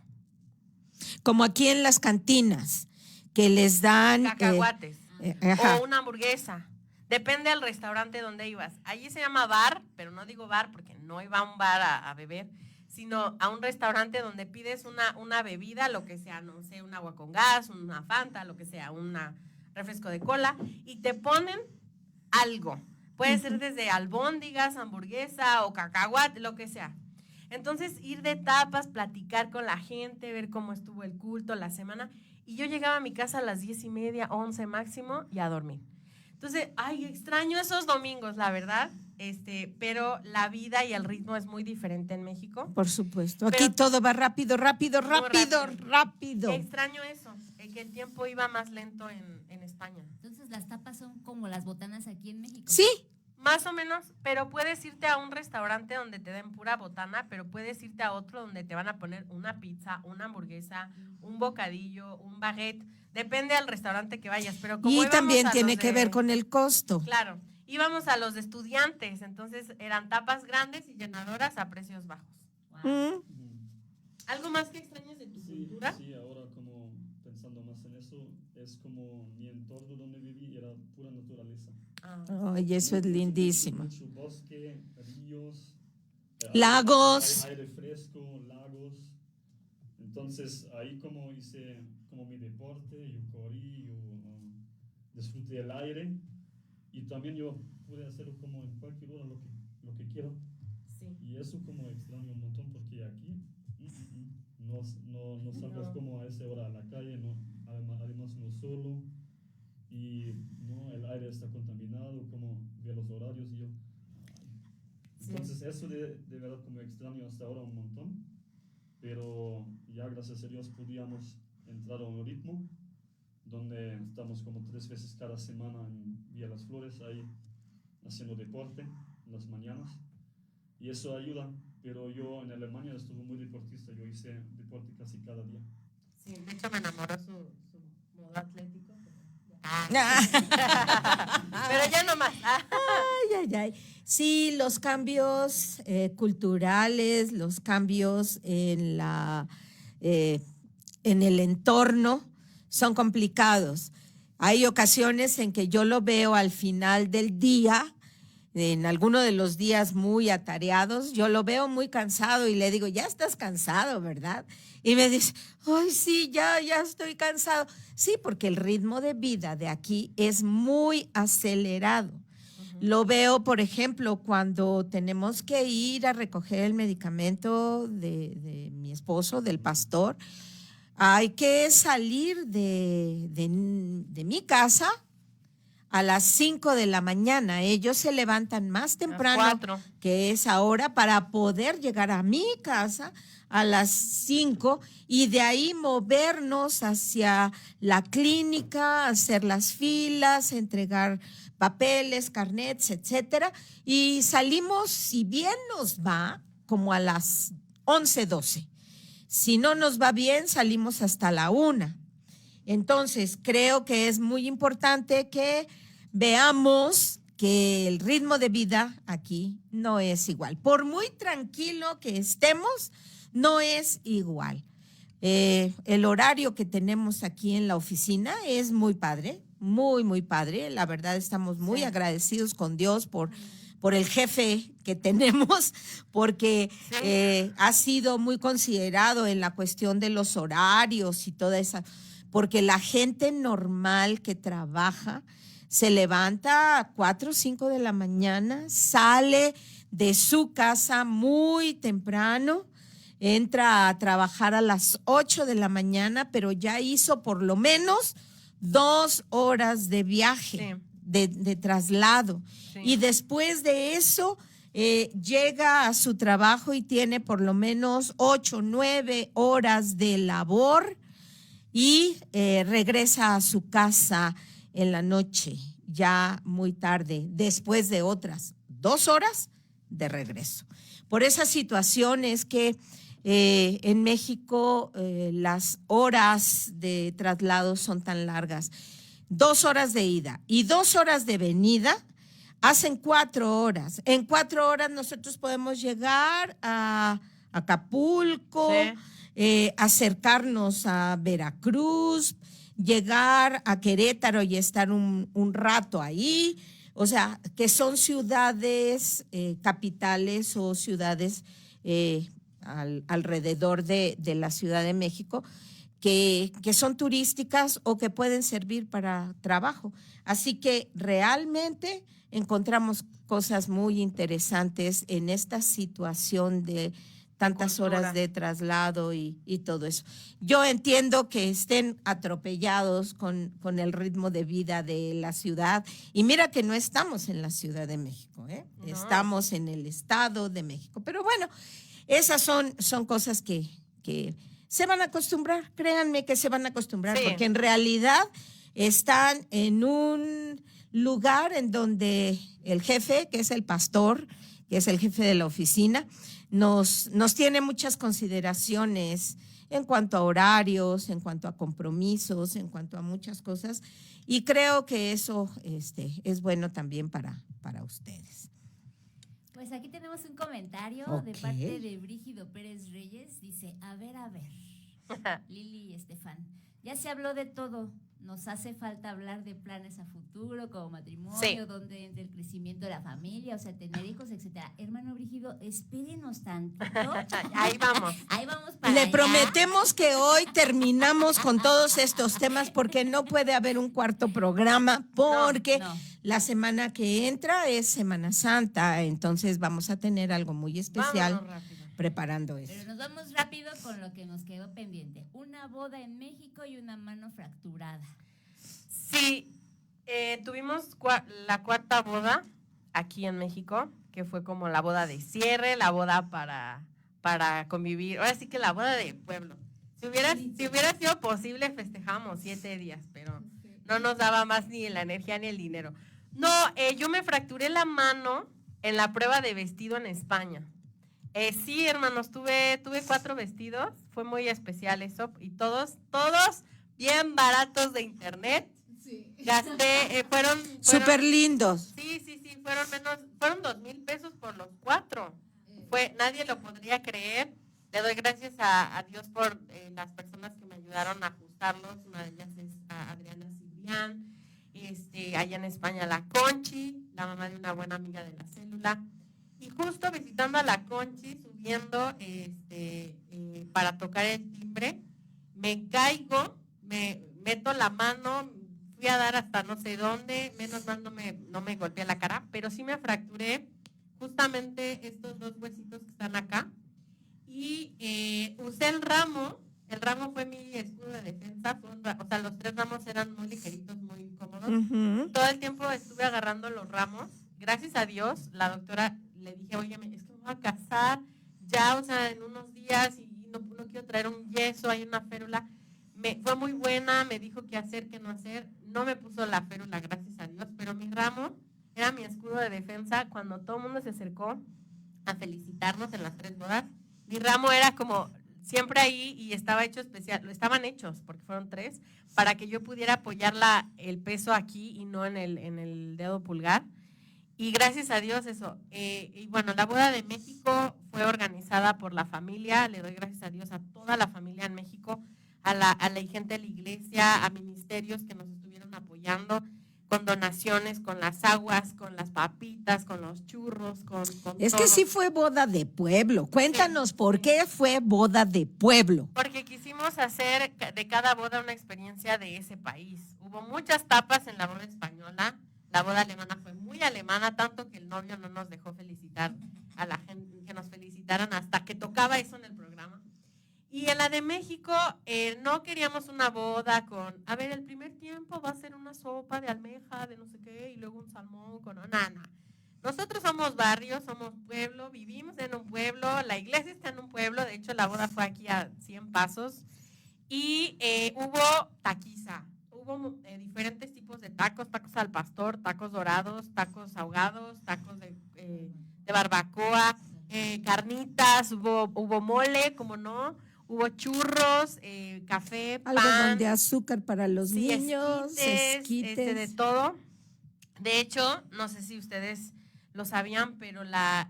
Como aquí en las cantinas, que les dan… Cacahuates o una hamburguesa. Depende del restaurante donde ibas. Allí se llama bar, pero no digo bar porque no iba a un bar a beber, sino a un restaurante donde pides una bebida, lo que sea, no sé, un agua con gas, una Fanta, lo que sea, un refresco de cola, y te ponen algo. Puede ser desde albóndigas, hamburguesa o cacahuate, lo que sea. Entonces, ir de tapas, platicar con la gente, ver cómo estuvo el culto la semana, y yo llegaba a mi casa a las 10:30, 11 máximo, y a dormir. Entonces, extraño esos domingos, la verdad, pero la vida y el ritmo es muy diferente en México. Por supuesto, aquí todo va rápido. Extraño eso, que el tiempo iba más lento en España. Entonces, las tapas son como las botanas aquí en México. Sí. Más o menos, pero puedes irte a un restaurante donde te den pura botana, pero puedes irte a otro donde te van a poner una pizza, una hamburguesa, un bocadillo, un baguette. Depende del restaurante que vayas, pero como y también tiene que ver con el costo. Claro, íbamos a los de estudiantes, entonces eran tapas grandes y llenadoras a precios bajos. Wow. ¿Algo más que extrañas de tu cultura? Sí, ahora como pensando más en eso, es como mi entorno donde viví era pura naturaleza. Y eso es lindísimo. Mucho bosque, ríos, lagos. Aire fresco, lagos. Entonces ahí como hice como mi deporte, yo corrí, yo disfruté del aire y también yo pude hacerlo como en cualquier hora lo que quiero. Sí. Y eso como extraño un montón porque aquí no salgas como a esa hora a la calle, además no solo y no, el aire está contaminado, como ve los horarios y yo. Entonces eso de verdad como extraño hasta ahora un montón, pero ya gracias a Dios podíamos entrar a un ritmo donde estamos como 3 veces cada semana en Villa Las Flores, ahí haciendo deporte en las mañanas y eso ayuda, pero yo en Alemania estuve muy deportista, yo hice deporte casi cada día. Sí, de hecho me enamoró su modo atlético. Pero ya no más. Sí, los cambios culturales, los cambios en el entorno son complicados. Hay ocasiones en que yo lo veo al final del día, en alguno de los días muy atareados, yo lo veo muy cansado y le digo, ya estás cansado, ¿verdad? Y me dice, ay, sí, ya estoy cansado. Sí, porque el ritmo de vida de aquí es muy acelerado. Lo veo, por ejemplo, cuando tenemos que ir a recoger el medicamento de mi esposo, del pastor. Hay que salir de mi casa a las 5 de la mañana. Ellos se levantan más temprano, 4. que es ahora, para poder llegar a mi casa a las 5 y de ahí movernos hacia la clínica, hacer las filas, entregar papeles, carnets, etcétera. Y salimos, si bien nos va, como a las 11, 12. Si no nos va bien, salimos hasta la 1. Entonces, creo que es muy importante que veamos que el ritmo de vida aquí no es igual. Por muy tranquilo que estemos, no es igual. El horario que tenemos aquí en la oficina es muy padre, muy, muy padre. La verdad, estamos muy agradecidos con Dios por el jefe que tenemos, porque ha sido muy considerado en la cuestión de los horarios y toda esa, porque la gente normal que trabaja se levanta a 4 o 5 de la mañana, sale de su casa muy temprano, entra a trabajar a las 8 de la mañana, pero ya hizo por lo menos 2 horas de viaje, de traslado. Sí. Y después de eso llega a su trabajo y tiene por lo menos 8 o 9 horas de labor y regresa a su casa en la noche, ya muy tarde, después de otras 2 horas de regreso. Por esa situación es que en México las horas de traslado son tan largas. 2 horas de ida y 2 horas de venida hacen 4 horas. En 4 horas nosotros podemos llegar a Acapulco, acercarnos a Veracruz, llegar a Querétaro y estar un rato ahí. O sea, que son ciudades capitales o ciudades alrededor de la Ciudad de México que son turísticas o que pueden servir para trabajo. Así que realmente encontramos cosas muy interesantes en esta situación de tantas horas de traslado y todo eso. Yo entiendo que estén atropellados con el ritmo de vida de la ciudad. Y mira que no estamos en la Ciudad de México, no. Estamos en el Estado de México. Pero bueno, esas son cosas que se van a acostumbrar. Créanme que se van a acostumbrar, porque en realidad están en un lugar en donde el jefe, que es el pastor, que es el jefe de la oficina, nos tiene muchas consideraciones en cuanto a horarios, en cuanto a compromisos, en cuanto a muchas cosas, y creo que eso es bueno también para ustedes. Pues aquí tenemos un comentario de parte de Brígido Pérez Reyes. Dice, a ver, Lili y Estefan, ya se habló de todo. Nos hace falta hablar de planes a futuro, como matrimonio, donde entra el crecimiento de la familia, o sea, tener hijos, etcétera. Hermano Brígido, espérenos tantito. Ahí vamos. Ahí vamos para Le allá. prometemos que hoy terminamos con todos estos temas, porque no puede haber un cuarto programa, porque la semana que entra es Semana Santa, entonces vamos a tener algo muy especial preparando eso. Pero nos vamos rápido con lo que nos quedó pendiente. Una boda en México y una mano fracturada. Sí, tuvimos la 4ª boda aquí en México, que fue como la boda de cierre, la boda para convivir. Ahora sí que la boda de pueblo. Si hubiera sido posible, festejamos 7 días, pero no nos daba más ni la energía ni el dinero. No, yo me fracturé la mano en la prueba de vestido en España. Sí, hermanos, tuve 4 vestidos, fue muy especial eso, y todos bien baratos de internet. Sí. Gasté, fueron súper lindos. Sí, fueron 2,000 pesos por los 4. Nadie lo podría creer. Le doy gracias a Dios por las personas que me ayudaron a ajustarlos. Una de ellas es a Adriana Silvián, allá en España la Conchi, la mamá de una buena amiga de la célula. Y justo visitando a la Conchi, subiendo para tocar el timbre, me caigo, me meto la mano, fui a dar hasta no sé dónde, menos mal no me golpeé la cara, pero sí me fracturé justamente estos 2 huesitos que están acá. Y usé el ramo fue mi escudo de defensa, o sea, los 3 ramos eran muy ligeritos, muy cómodos. todos. Todo el tiempo estuve agarrando los ramos. Gracias a Dios, la doctora le dije, oye, es que me voy a casar ya, o sea, en unos días y no quiero traer un yeso, hay una férula. Fue muy buena, me dijo qué hacer, qué no hacer. No me puso la férula, gracias a Dios, pero mi ramo era mi escudo de defensa cuando todo el mundo se acercó a felicitarnos en las 3 bodas. Mi ramo era como siempre ahí y estaba hecho especial, estaban hechos, porque fueron 3, para que yo pudiera apoyar el peso aquí y no en el dedo pulgar. Y gracias a Dios eso. Y bueno, la boda de México fue organizada por la familia. Le doy gracias a Dios a toda la familia en México, a la gente de la iglesia, a ministerios que nos estuvieron apoyando con donaciones, con las aguas, con las papitas, con los churros, con Es todo. que sí fue boda de pueblo. Cuéntanos por qué fue boda de pueblo. Porque quisimos hacer de cada boda una experiencia de ese país. Hubo muchas tapas en la boda española. La boda alemana fue muy alemana, tanto que el novio no nos dejó felicitar a la gente, que nos felicitaran hasta que tocaba eso en el programa. Y en la de México no queríamos una boda con, a ver, el primer tiempo va a ser una sopa de almeja, de no sé qué, y luego un salmón con nana. Nosotros somos barrio, somos pueblo, vivimos en un pueblo, la iglesia está en un pueblo, de hecho la boda fue aquí a 100 pasos, y hubo taquiza. Hubo diferentes tipos de tacos, tacos al pastor, tacos dorados, tacos ahogados, tacos de barbacoa, carnitas, hubo mole, como no, hubo churros, café, pan. Algodón de azúcar para los sí, niños, esquites. de todo. De hecho, no sé si ustedes lo sabían, pero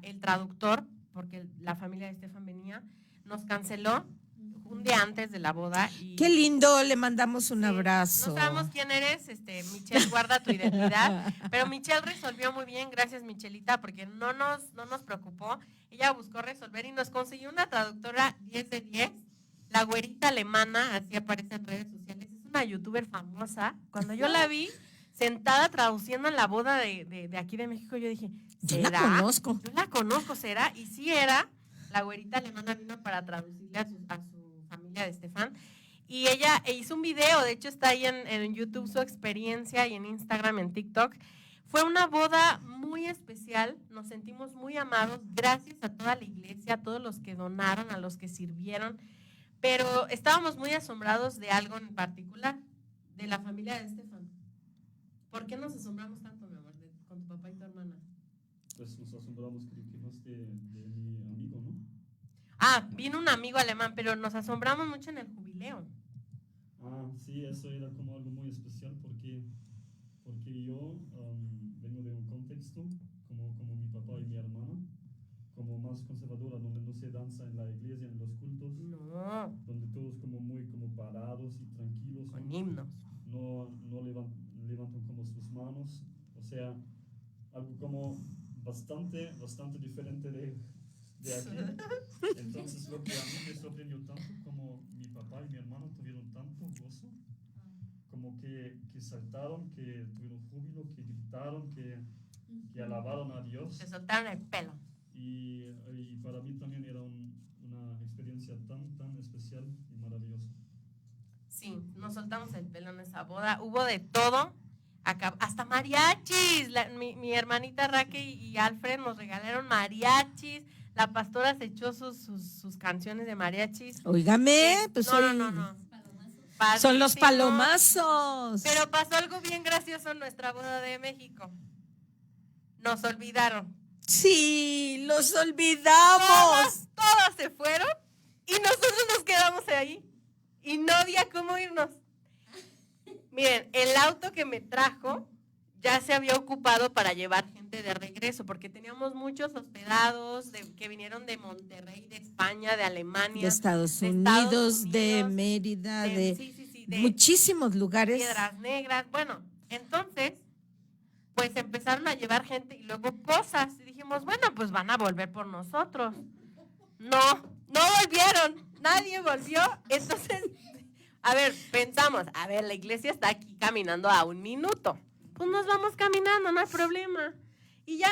el traductor, porque la familia de Estefan venía, nos canceló un día antes de la boda. Y qué lindo, le mandamos un abrazo. No sabemos quién eres, Michelle, guarda tu identidad, pero Michelle resolvió muy bien, gracias Michelita, porque no nos preocupó. Ella buscó resolver y nos consiguió una traductora 10 de 10, la güerita alemana, así aparece en redes sociales, es una youtuber famosa. Cuando yo la vi sentada traduciendo en la boda de aquí de México, yo dije, ¿será? Yo la conozco. Yo la conozco, ¿será? Y sí era. La güerita alemana vino para traducirle a su familia de Estefan. Y ella hizo un video, de hecho está ahí en YouTube su experiencia y en Instagram, en TikTok. Fue una boda muy especial, nos sentimos muy amados, gracias a toda la iglesia, a todos los que donaron, a los que sirvieron, pero estábamos muy asombrados de algo en particular, de la familia de Estefan. ¿Por qué nos asombramos tanto, mi amor, con tu papá y tu hermana? Pues nos asombramos que no es de mi amigo, ¿no? Vino un amigo alemán, pero nos asombramos mucho en el jubileo. Sí, eso era como algo muy especial porque yo vengo de un contexto como mi papá y mi hermana, como más conservadora, donde no se danza en la iglesia, en los cultos, no, donde todos como muy como parados y tranquilos, con himnos, no levantan como sus manos, o sea, algo como bastante diferente de aquí. Entonces lo que a mí me sorprendió tanto, como mi papá y mi hermano tuvieron tanto gozo, como que saltaron, que tuvieron júbilo, que gritaron, que alabaron a Dios. Se soltaron el pelo. Y para mí también era una experiencia tan especial y maravillosa. Sí, nos soltamos el pelo en esa boda. Hubo de todo, hasta mariachis. Mi hermanita Raquel y Alfred nos regalaron mariachis. La pastora se echó sus canciones de mariachis. Óigame, pues no. Son los palomazos. Pero pasó algo bien gracioso en nuestra boda de México. Nos olvidaron. Sí, los olvidamos. Todas se fueron y nosotros nos quedamos ahí. Y no había cómo irnos. Miren, el auto que me trajo ya se había ocupado para llevar gente de regreso, porque teníamos muchos hospedados que vinieron de Monterrey, de España, de Alemania, de Estados Unidos, de Mérida, de muchísimos lugares. Piedras Negras. Bueno, entonces, pues empezaron a llevar gente y luego cosas. Y dijimos, bueno, pues van a volver por nosotros. No volvieron, nadie volvió. Entonces, pensamos, la iglesia está aquí caminando a 1 minuto. Pues nos vamos caminando, no hay problema. Y ya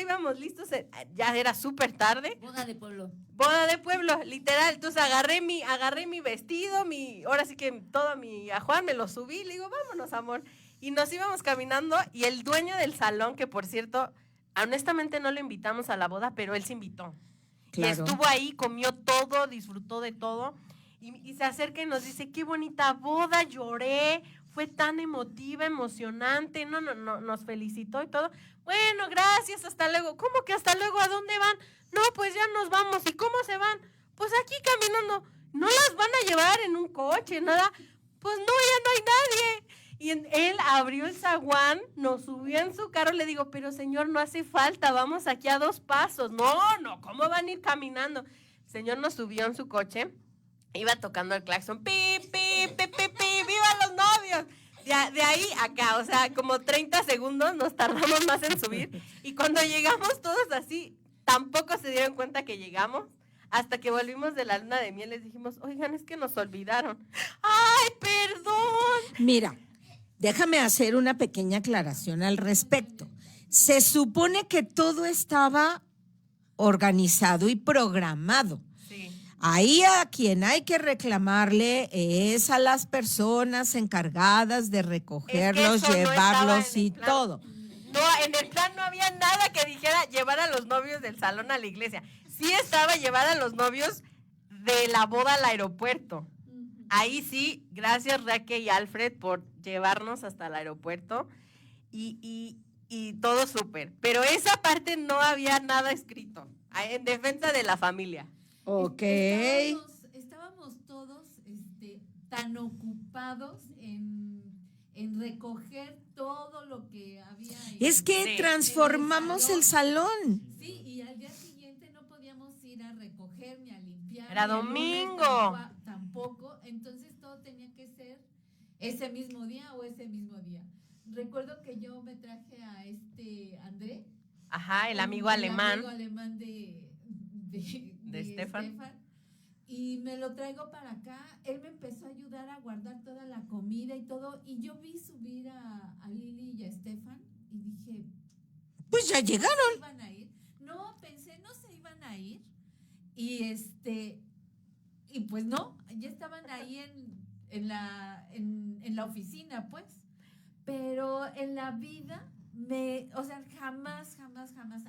íbamos listos, ya era súper tarde. Boda de pueblo. Boda de pueblo, literal. Entonces agarré mi vestido, ahora sí que todo mi ajuar me lo subí, le digo, vámonos, amor. Y nos íbamos caminando y el dueño del salón, que por cierto, honestamente no lo invitamos a la boda, pero él se invitó. Claro. Y estuvo ahí, comió todo, disfrutó de todo. Y se acerca y nos dice, qué bonita boda, lloré, fue tan emotiva, emocionante, no, nos felicitó y todo. Bueno, gracias, hasta luego. ¿Cómo que hasta luego? ¿A dónde van? No, pues ya nos vamos. ¿Y cómo se van? Pues aquí caminando. ¿No las van a llevar en un coche, nada? Pues no, ya no hay nadie. Y él abrió el zaguán, nos subió en su carro, le digo, pero señor, no hace falta, vamos aquí a 2 pasos. No, ¿cómo van a ir caminando? El señor nos subió en su coche, iba tocando el claxon, pi, pi, pi, pi, pi, ¡viva los novios! De ahí acá, o sea, como 30 segundos nos tardamos más en subir. Y cuando llegamos todos así, tampoco se dieron cuenta que llegamos. Hasta que volvimos de la luna de miel, les dijimos, oigan, es que nos olvidaron. ¡Ay, perdón! Mira, déjame hacer una pequeña aclaración al respecto. Se supone que todo estaba organizado y programado. Sí. Ahí a quien hay que reclamarle es a las personas encargadas de recogerlos, llevarlos y todo. No, en el plan no había nada que dijera llevar a los novios del salón a la iglesia. Sí estaba llevar a los novios de la boda al aeropuerto. Ahí sí, gracias Raquel y Alfred por llevarnos hasta el aeropuerto y todo súper. Pero esa parte no había nada escrito en defensa de la familia. Ok. Estábamos todos tan ocupados en recoger todo lo que había ahí. Es que transformamos el salón. Sí, y al día siguiente no podíamos ir a recoger ni a limpiar. Era domingo. Tampoco, entonces todo tenía que ser ese mismo día o ese mismo día. Recuerdo que yo me traje a André. Ajá, el amigo alemán. El amigo alemán de Estefan. Y me lo traigo para acá. Él me empezó a ayudar a guardar toda la comida y todo. Y yo vi subir a Lili y a Estefan y dije, pues ya llegaron. ¿No se iban a ir? No, pensé, no se iban a ir. Y pues no, ya estaban ahí en la oficina, pues. Pero en la vida, jamás,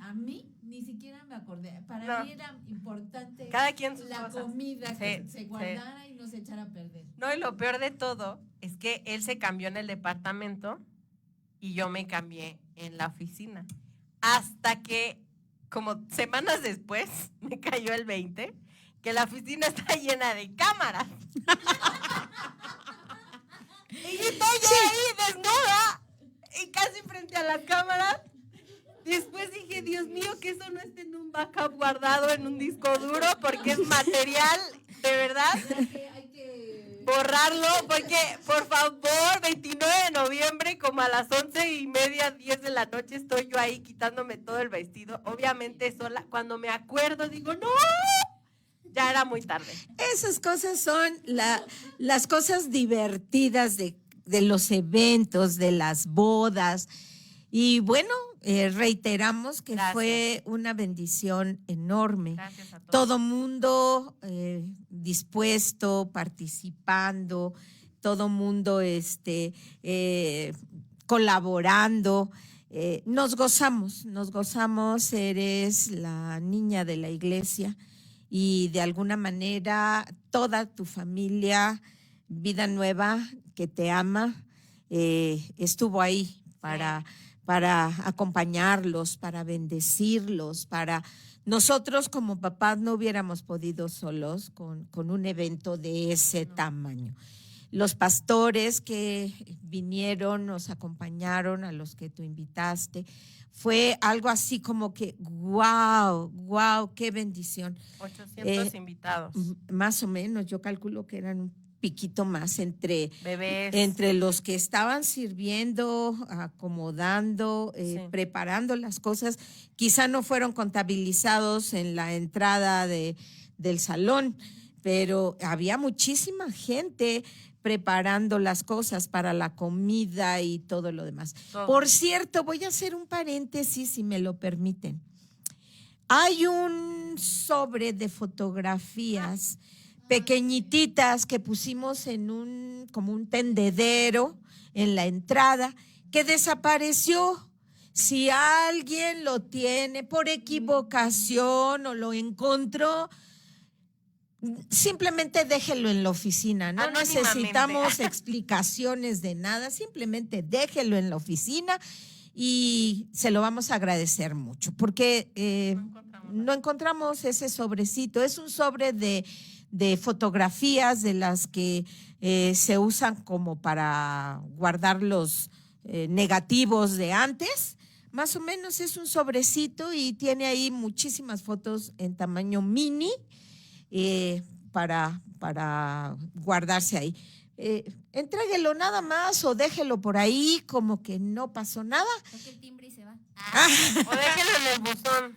a mí ni siquiera me acordé. Para mí era importante cada quien sus la cosas. Comida que se guardara y no se echara a perder. No, y lo peor de todo es que él se cambió en el departamento y yo me cambié en la oficina. Hasta que, como semanas después, me cayó el 20, que la oficina está llena de cámaras. Y estoy ahí desnuda y casi frente a las cámaras. Después dije, Dios mío, que eso no esté en un backup guardado en un disco duro, porque es material, de verdad. Hay que borrarlo, porque, por favor, 29 de noviembre, como a las 11:30, 10 de la noche, estoy yo ahí quitándome todo el vestido, obviamente sola. Cuando me acuerdo, digo, ¡no! Ya era muy tarde. Esas cosas son las cosas divertidas de los eventos, de las bodas. Y bueno, reiteramos que fue una bendición enorme. Gracias a todos. Todo mundo dispuesto, participando, todo mundo colaborando. Nos gozamos, eres la niña de la iglesia y de alguna manera toda tu familia, Vida Nueva, que te ama, estuvo ahí para acompañarlos, para bendecirlos, para nosotros como papás no hubiéramos podido solos con un evento de ese tamaño. Los pastores que vinieron, nos acompañaron, a los que tú invitaste, fue algo así como que wow, qué bendición. 800 invitados. Más o menos, yo calculo que eran un piquito más entre bebés, entre los que estaban sirviendo, acomodando, preparando las cosas. Quizá no fueron contabilizados en la entrada del salón, pero había muchísima gente preparando las cosas para la comida y todo lo demás. Por cierto, voy a hacer un paréntesis, si me lo permiten. Hay un sobre de fotografías pequeñititas que pusimos en como un tendedero en la entrada, que desapareció. Si alguien lo tiene por equivocación o lo encontró, simplemente déjelo en la oficina. No necesitamos explicaciones de nada, simplemente déjelo en la oficina y se lo vamos a agradecer mucho, porque no encontramos ese sobrecito. Es un sobre de fotografías de las que se usan como para guardar los negativos de antes. Más o menos es un sobrecito y tiene ahí muchísimas fotos en tamaño mini para guardarse ahí. Entréguelo nada más o déjelo por ahí como que no pasó nada. Toque el timbre y se va. O déjelo en el buzón.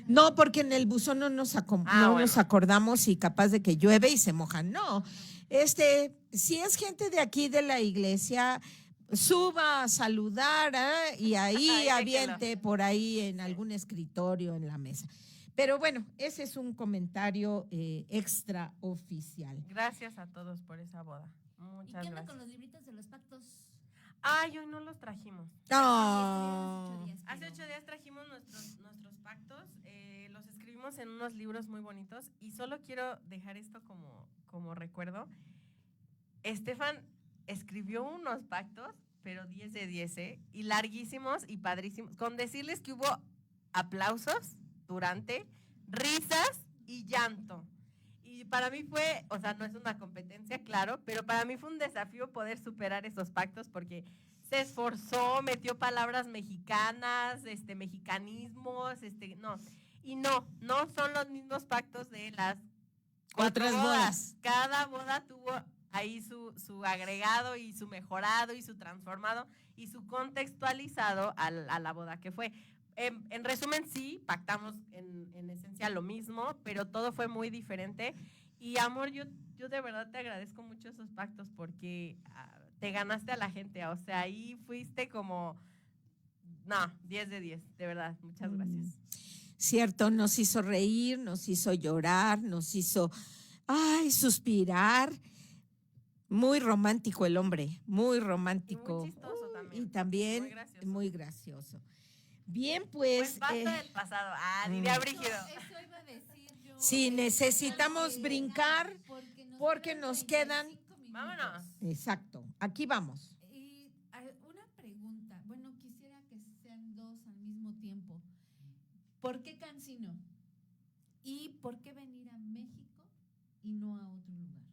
No, porque en el buzón no nos acordamos y capaz de que llueve y se mojan. No, si es gente de aquí de la iglesia, suba a saludar y ahí aviente por ahí en algún escritorio en la mesa. Pero bueno, ese es un comentario extraoficial. Gracias a todos por esa boda. Muchas gracias. ¿Y qué onda con los libritos de los pactos? Ay, hoy no los trajimos. Oh. Hace 8 días trajimos nuestros pactos, los escribimos en unos libros muy bonitos y solo quiero dejar esto como recuerdo. Estefan escribió unos pactos, pero 10 de 10, y larguísimos y padrísimos, con decirles que hubo aplausos durante, risas y llanto. Y para mí fue, o sea, no es una competencia, claro, pero para mí fue un desafío poder superar esos pactos porque se esforzó, metió palabras mexicanas, mexicanismos, no son los mismos pactos de las otras bodas. Cada boda tuvo ahí su agregado y su mejorado y su transformado y su contextualizado a la boda que fue. En resumen, sí, pactamos en esencia lo mismo, pero todo fue muy diferente. Y amor, yo de verdad te agradezco mucho esos pactos porque te ganaste a la gente. O sea, ahí fuiste como, 10 de 10, de verdad. Muchas gracias. Cierto, nos hizo reír, nos hizo llorar, nos hizo, suspirar. Muy romántico el hombre, muy romántico. Y muy chistoso también. Y también muy gracioso. Bien, pues basta del pasado. Diría Brígido. Eso iba a decir yo. Sí, necesitamos brincar porque nos quedan. Vámonos. Exacto, aquí vamos. Y una pregunta, bueno, quisiera que sean dos al mismo tiempo. ¿Por qué Cancino? ¿Y por qué venir a México y no a otro lugar?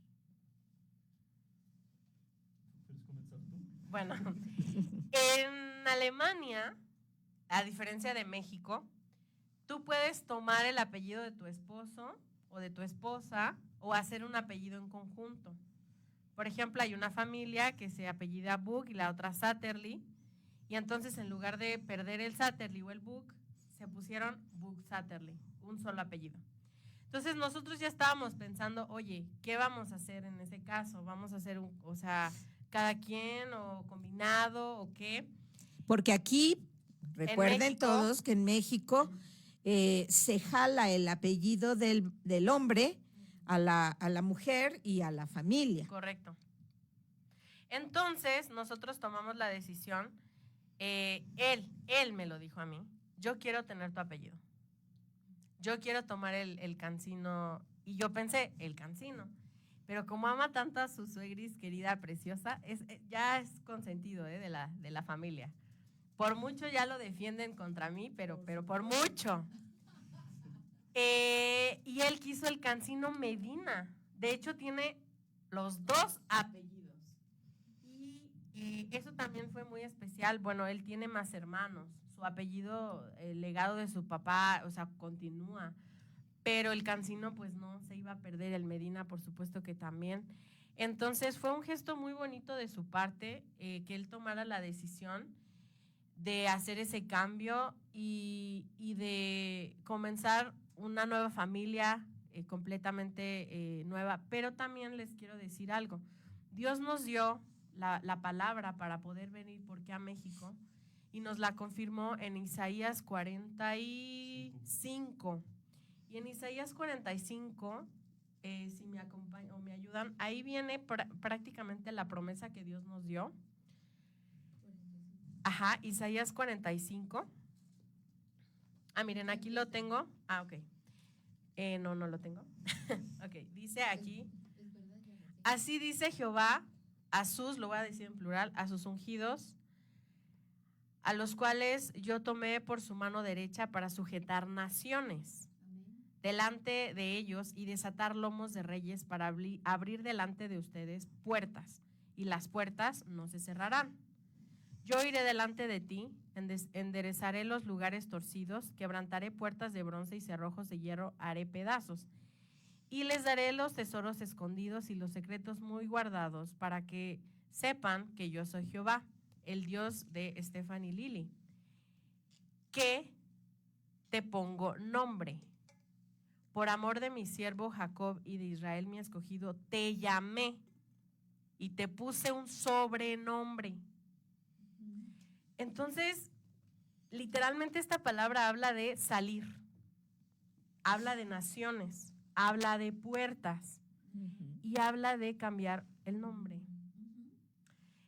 ¿Quieres comenzar tú? Bueno, en Alemania, a diferencia de México, tú puedes tomar el apellido de tu esposo o de tu esposa o hacer un apellido en conjunto. Por ejemplo, hay una familia que se apellida Buch y la otra Satterley, y entonces en lugar de perder el Satterley o el Buch, se pusieron Buch-Satterley, un solo apellido. Entonces nosotros ya estábamos pensando, oye, ¿qué vamos a hacer en ese caso? ¿Vamos a hacer cada quien o combinado o qué? Porque aquí, recuerden México, todos que en México se jala el apellido del hombre a la mujer y a la familia. Correcto. Entonces nosotros tomamos la decisión, él me lo dijo a mí, yo quiero tener tu apellido. Yo quiero tomar el Cancino, y yo pensé, el Cancino, pero como ama tanto a su suegris querida, preciosa, ya es consentido de la familia. Por mucho ya lo defienden contra mí, pero por mucho. Y él quiso el Cancino Medina, de hecho tiene los dos apellidos. Y eso también fue muy especial, bueno, él tiene más hermanos. Su apellido, el legado de su papá, o sea, continúa. Pero el Cancino, pues no, se iba a perder. El Medina, por supuesto que también. Entonces, fue un gesto muy bonito de su parte, que él tomara la decisión de hacer ese cambio y de comenzar una nueva familia completamente nueva. Pero también les quiero decir algo. Dios nos dio la palabra para poder venir, ¿por qué a México? Y nos la confirmó en Isaías 45. Y en Isaías 45, si me acompañan o me ayudan, ahí viene prácticamente la promesa que Dios nos dio. Ajá, Isaías 45. Miren, aquí lo tengo. Ok. No lo tengo. Ok, dice aquí. Así dice Jehová a sus, lo voy a decir en plural, a sus ungidos, a los cuales yo tomé por su mano derecha para sujetar naciones delante de ellos y desatar lomos de reyes para abrir delante de ustedes puertas, y las puertas no se cerrarán. Yo iré delante de ti, enderezaré los lugares torcidos, quebrantaré puertas de bronce y cerrojos de hierro haré pedazos, y les daré los tesoros escondidos y los secretos muy guardados, para que sepan que yo soy Jehová, el Dios de Estefan y Lili, que te pongo nombre. Por amor de mi siervo Jacob y de Israel mi escogido, te llamé y te puse un sobrenombre. Entonces, literalmente esta palabra habla de salir, habla de naciones, habla de puertas y habla de cambiar el nombre.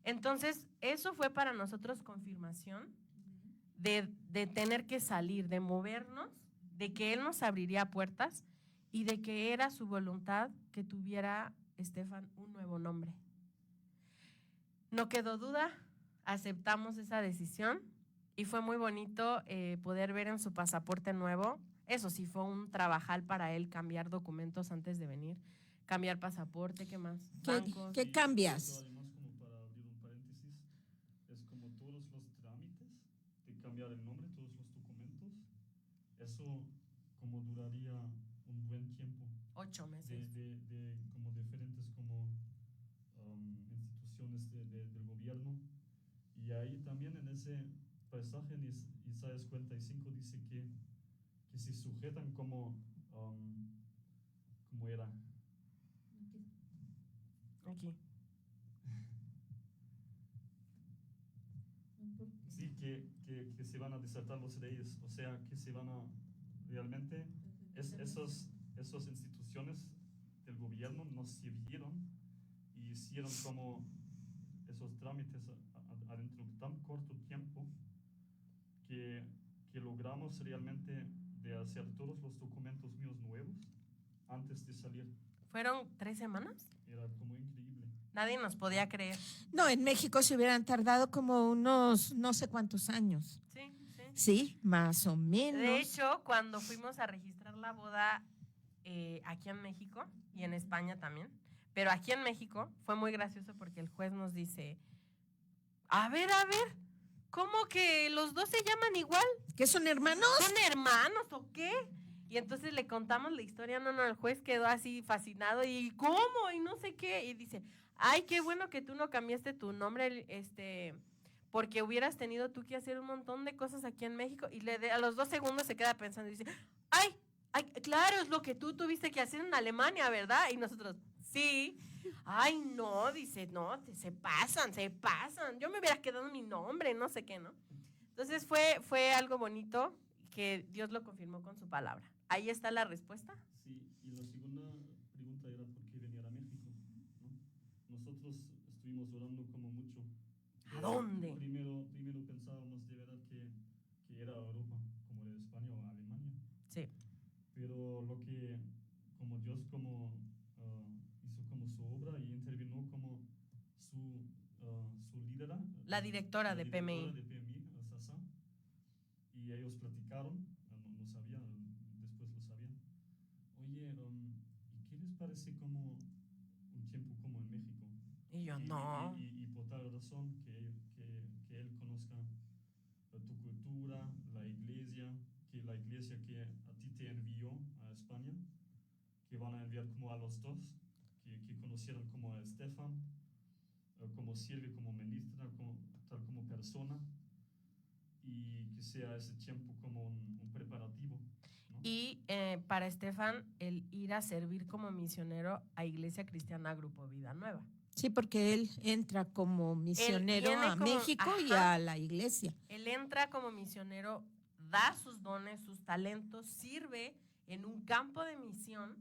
Entonces, eso fue para nosotros confirmación de tener que salir, de movernos, de que Él nos abriría puertas y de que era su voluntad que tuviera Estefan un nuevo nombre. No quedó duda, aceptamos esa decisión y fue muy bonito poder ver en su pasaporte nuevo. Eso sí, fue un trabajal para él cambiar documentos antes de venir, cambiar pasaporte, ¿qué más? Bancos. ¿Qué cambias? Además, como para abrir un paréntesis, es como todos los trámites de cambiar el nombre, todos los documentos, eso como duraría un buen tiempo. 8 meses. De como diferentes como instituciones del gobierno. Y ahí también en ese pasaje en Isaías 45 dice que se sujetan como era. Aquí. Sí, que se van a desatar los reyes, o sea, que se van a realmente, esas instituciones del gobierno nos sirvieron y hicieron como esos trámites adentro de tan corto tiempo que logramos realmente de hacer todos los documentos míos nuevos antes de salir. ¿Fueron 3 semanas? Era como increíble. Nadie nos podía creer. No, en México se hubieran tardado como unos no sé cuántos años. Sí. Sí, más o menos. De hecho, cuando fuimos a registrar la boda aquí en México y en España también, pero aquí en México fue muy gracioso porque el juez nos dice, a ver, ¿cómo que los dos se llaman igual? ¿Que son hermanos? ¿Son hermanos o qué? Y entonces le contamos la historia, el juez quedó así fascinado y ¿cómo? Y no sé qué, y dice, ay, qué bueno que tú no cambiaste tu nombre, porque hubieras tenido tú que hacer un montón de cosas aquí en México, y a los 2 segundos se queda pensando y dice, ay, claro, es lo que tú tuviste que hacer en Alemania, ¿verdad? Y nosotros, sí. Ay, no, dice, no, se pasan, yo me hubiera quedado mi nombre, no sé qué, ¿no? Entonces fue algo bonito que Dios lo confirmó con su palabra. Ahí está la respuesta. Sí, y la segunda pregunta era por qué venir a México, ¿no? Nosotros estuvimos orando como mucho. ¿A dónde? Primero pensábamos de verdad que era Europa, como era España o Alemania. Sí. Pero lo que, como Dios hizo como su obra y intervino como su lídera. La directora de PMI. Sasa, y ellos platicaron, no sabían, después lo sabían. Oye, ¿y qué les parece como un tiempo como en México? Y yo, no. Y por tal razón que él conozca tu cultura, la iglesia que a ti te envió a España, que van a enviar como a los dos, que conocieran como a Estefan, como sirve, como ministra, tal como persona, y que sea ese tiempo como un preparativo, ¿no? Y para Estefan, el ir a servir como misionero a Iglesia Cristiana Grupo Vida Nueva. Sí, porque él entra como misionero a México y a la iglesia. Él entra como misionero, da sus dones, sus talentos, sirve en un campo de misión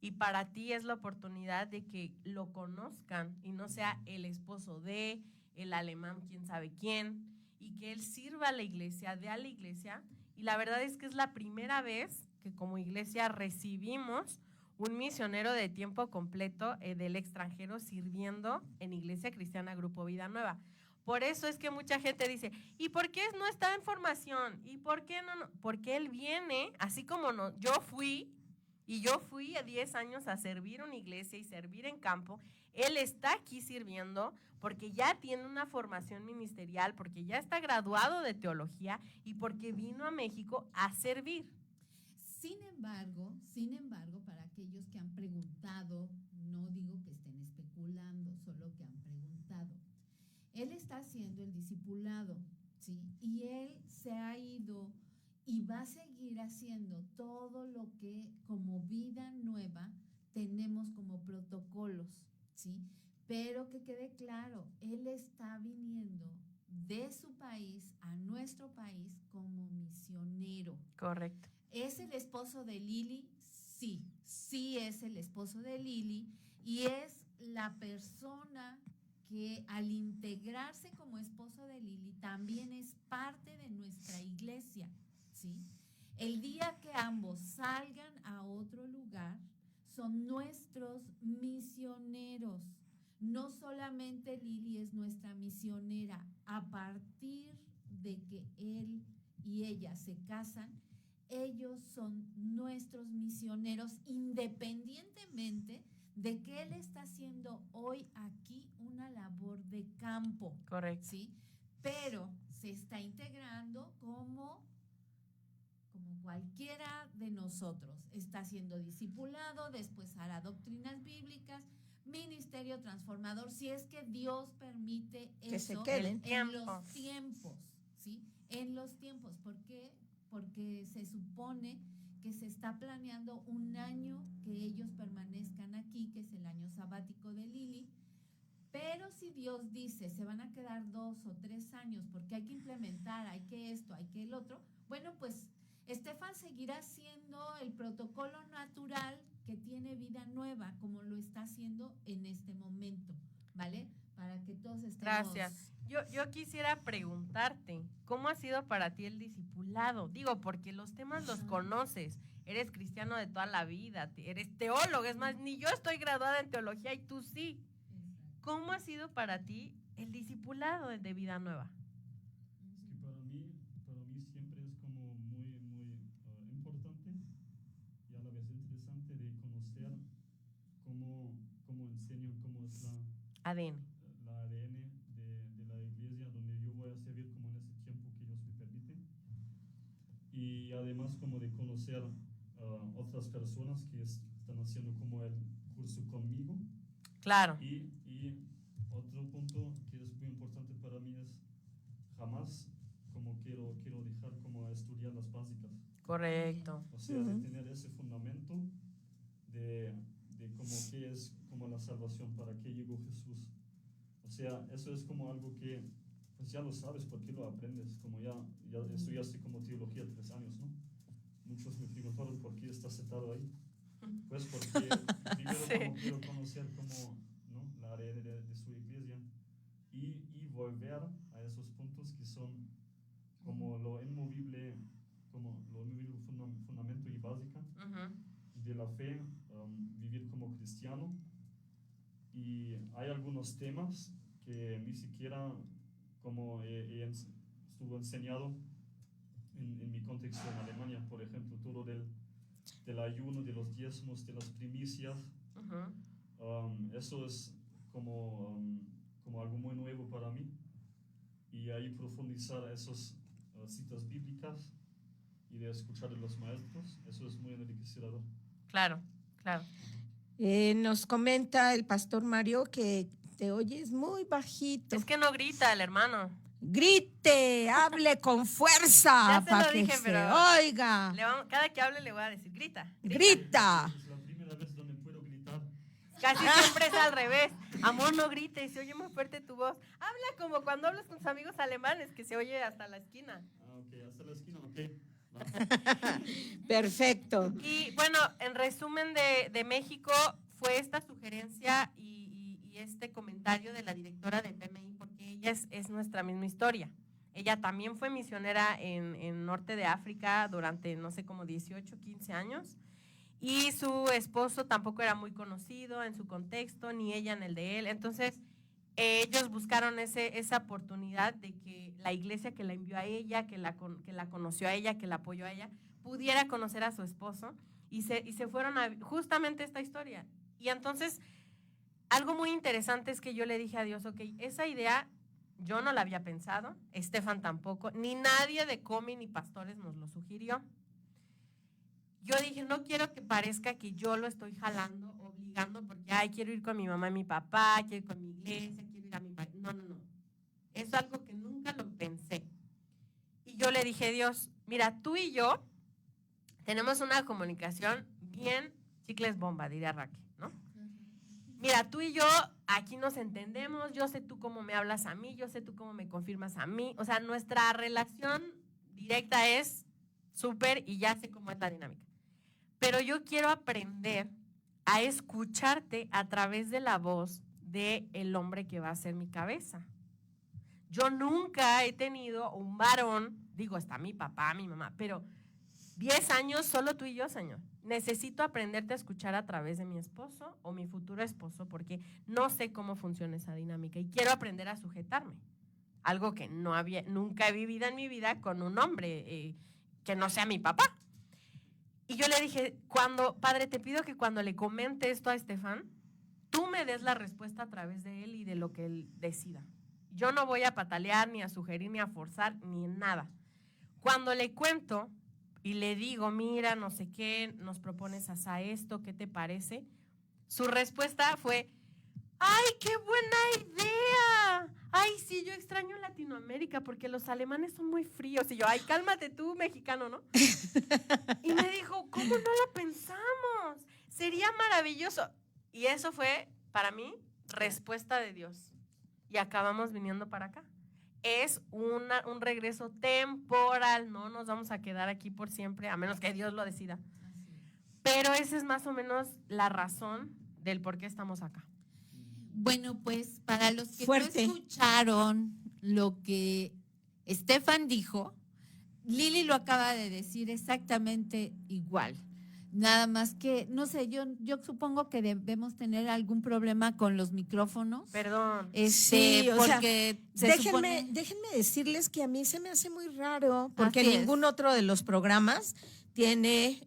y para ti es la oportunidad de que lo conozcan y no sea el esposo de, el alemán quién sabe quién, y que él sirva a la iglesia, dé a la iglesia. Y la verdad es que es la primera vez que como iglesia recibimos un misionero de tiempo completo del extranjero sirviendo en Iglesia Cristiana Grupo Vida Nueva. Por eso es que mucha gente dice, ¿y por qué no está en formación? ¿Y por qué no? Porque él viene, así como no, yo fui a 10 años a servir una iglesia y servir en campo. Él está aquí sirviendo porque ya tiene una formación ministerial, porque ya está graduado de teología y porque vino a México a servir. Sin embargo, para aquellos que han preguntado, no digo que estén especulando, solo que han preguntado, él está haciendo el discipulado, ¿sí? Y él se ha ido y va a seguir haciendo todo lo que como Vida Nueva tenemos como protocolos, ¿sí? Pero que quede claro, él está viniendo de su país a nuestro país como misionero. Correcto. ¿Es el esposo de Lili? Sí es el esposo de Lili y es la persona que al integrarse como esposo de Lili también es parte de nuestra iglesia, ¿sí? El día que ambos salgan a otro lugar, son nuestros misioneros. No solamente Lili es nuestra misionera, a partir de que él y ella se casan, ellos son nuestros misioneros, independientemente de que él está haciendo hoy aquí una labor de campo. Correcto. ¿Sí? Pero se está integrando como cualquiera de nosotros. Está siendo discipulado, después hará doctrinas bíblicas, ministerio transformador, si es que Dios permite que eso se queden en los tiempos, ¿sí? En los tiempos. ¿Por qué? Porque se supone que se está planeando un año que ellos permanezcan aquí, que es el año sabático de Lili. Pero si Dios dice, se van a quedar 2 o 3 años porque hay que implementar, hay que esto, hay que el otro, bueno, pues Estefan seguirá siendo el protocolo natural que tiene Vida Nueva, como lo está haciendo en este momento, ¿vale? Para que todos estemos... Gracias. Yo quisiera preguntarte, ¿cómo ha sido para ti el discipulado? Digo, porque los temas los conoces, eres cristiano de toda la vida, eres teólogo, es más, ni yo estoy graduada en teología y tú sí. ¿Cómo ha sido para ti el discipulado de Vida Nueva? Es que para mí siempre es como muy importante y a la vez interesante de conocer cómo enseñan, cómo es la ADN de la iglesia donde yo voy a servir como en ese tiempo que Dios me permite. Y además como de conocer otras personas que están haciendo como el curso conmigo. Claro. Y otro punto que es muy importante para mí es jamás como quiero dejar como a estudiar las básicas. Correcto. O sea, de tener ese fundamento de como qué es como la salvación, para qué llegó Jesús. O sea, eso es como algo que pues ya lo sabes porque lo aprendes, como ya estudiaste como teología 3 años, ¿no? Muchos me preguntaron por qué estás sentado ahí. Pues porque primero como quiero conocer como, ¿no?, la ADN de su iglesia y volver a esos puntos que son como lo inmovible fundamento y básica de la fe, vivir como cristiano. Y hay algunos temas que ni siquiera como estuvo enseñado en mi contexto en Alemania, por ejemplo, todo del ayuno, de los diezmos, de las primicias. Eso es como algo muy nuevo para mí, y ahí profundizar esas citas bíblicas y de escuchar a los maestros, eso es muy enriquecedor. Claro. Nos comenta el pastor Mario que te oyes muy bajito. Es que no grita el hermano. Grite, hable con fuerza para que dije, se pero oiga. Cada que hable le voy a decir, grita. Grita. Es la primera vez donde puedo gritar. Casi siempre es al revés. Amor, no grites, se oye muy fuerte tu voz. Habla como cuando hablas con tus amigos alemanes, que se oye hasta la esquina. Ok, hasta la esquina, ok. Perfecto. Y bueno, en resumen de México fue esta sugerencia y este comentario de la directora del PMI, porque ella es nuestra misma historia. Ella también fue misionera en norte de África durante, no sé, como 18, 15 años. Y su esposo tampoco era muy conocido en su contexto, ni ella en el de él. Entonces, ellos buscaron esa oportunidad de que la iglesia que la envió a ella, que la conoció a ella, que la apoyó a ella, pudiera conocer a su esposo. Y se fueron a justamente esta historia. Y entonces, algo muy interesante es que yo le dije a Dios, ok, esa idea yo no la había pensado, Estefan tampoco, ni nadie de Comi ni pastores nos lo sugirió. Yo dije, no quiero que parezca que yo lo estoy jalando, obligando, porque, ay, quiero ir con mi mamá y mi papá, quiero ir con mi iglesia, quiero ir a mi país. No. Es algo que nunca lo pensé. Y yo le dije, Dios, mira, tú y yo tenemos una comunicación bien chicles bomba, diría Raquel, ¿no? Mira, tú y yo aquí nos entendemos, yo sé tú cómo me hablas a mí, yo sé tú cómo me confirmas a mí. O sea, nuestra relación directa es súper y ya sé cómo es la dinámica. Pero yo quiero aprender a escucharte a través de la voz del hombre que va a ser mi cabeza. Yo nunca he tenido un varón, digo, está mi papá, mi mamá, pero 10 años solo tú y yo, Señor. Necesito aprenderte a escuchar a través de mi esposo o mi futuro esposo porque no sé cómo funciona esa dinámica y quiero aprender a sujetarme. Algo que nunca he vivido en mi vida con un hombre que no sea mi papá. Y yo le dije, Padre, te pido que cuando le comente esto a Estefan, tú me des la respuesta a través de él y de lo que él decida. Yo no voy a patalear, ni a sugerir, ni a forzar, ni nada. Cuando le cuento y le digo, mira, no sé qué, nos propones hasta esto, ¿qué te parece? Su respuesta fue, ¡ay, qué buena idea! Ay, sí, yo extraño Latinoamérica porque los alemanes son muy fríos. Y yo, ay, cálmate tú, mexicano, ¿no? Y me dijo, ¿cómo no lo pensamos? Sería maravilloso. Y eso fue, para mí, respuesta de Dios. Y acabamos viniendo para acá. Es un regreso temporal, no nos vamos a quedar aquí por siempre, a menos que Dios lo decida. Pero esa es más o menos la razón del por qué estamos acá. Bueno, pues para los que Fuerte. no escucharon lo que Estefan dijo, Lili lo acaba de decir exactamente igual. Nada más que, no sé, yo supongo que debemos tener algún problema con los micrófonos. Perdón. Sí, o porque sea, déjenme decirles que a mí se me hace muy raro, porque Así es. ningún otro de los programas tiene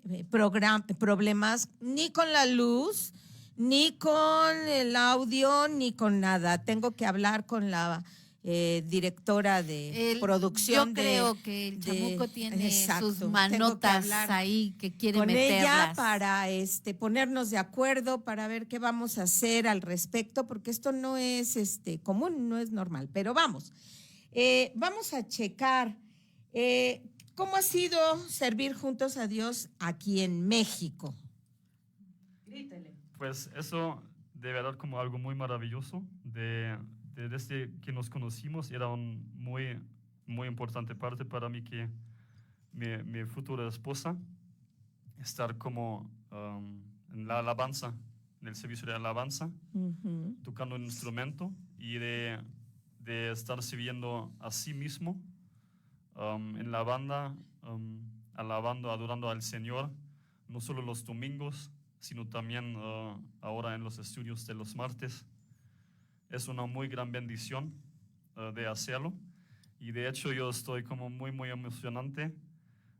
problemas ni con la luz, ni con el audio, ni con nada. Tengo que hablar con la directora de producción. Yo creo que el chamuco tiene exacto, sus manotas ahí que quiere con meterlas. ella para ponernos de acuerdo, para ver qué vamos a hacer al respecto, porque esto no es común, no es normal. Pero vamos a checar cómo ha sido servir juntos a Dios aquí en México. Grítele. Pues eso de verdad como algo muy maravilloso. Desde que nos conocimos era muy, muy importante parte para mí que mi futura esposa estar como en la alabanza, en el servicio de alabanza, tocando un instrumento y de estar sirviendo a sí mismo en la banda, alabando, adorando al Señor, no solo los domingos, sino también ahora en los estudios de los martes. Es una muy gran bendición de hacerlo y de hecho yo estoy como muy, muy emocionante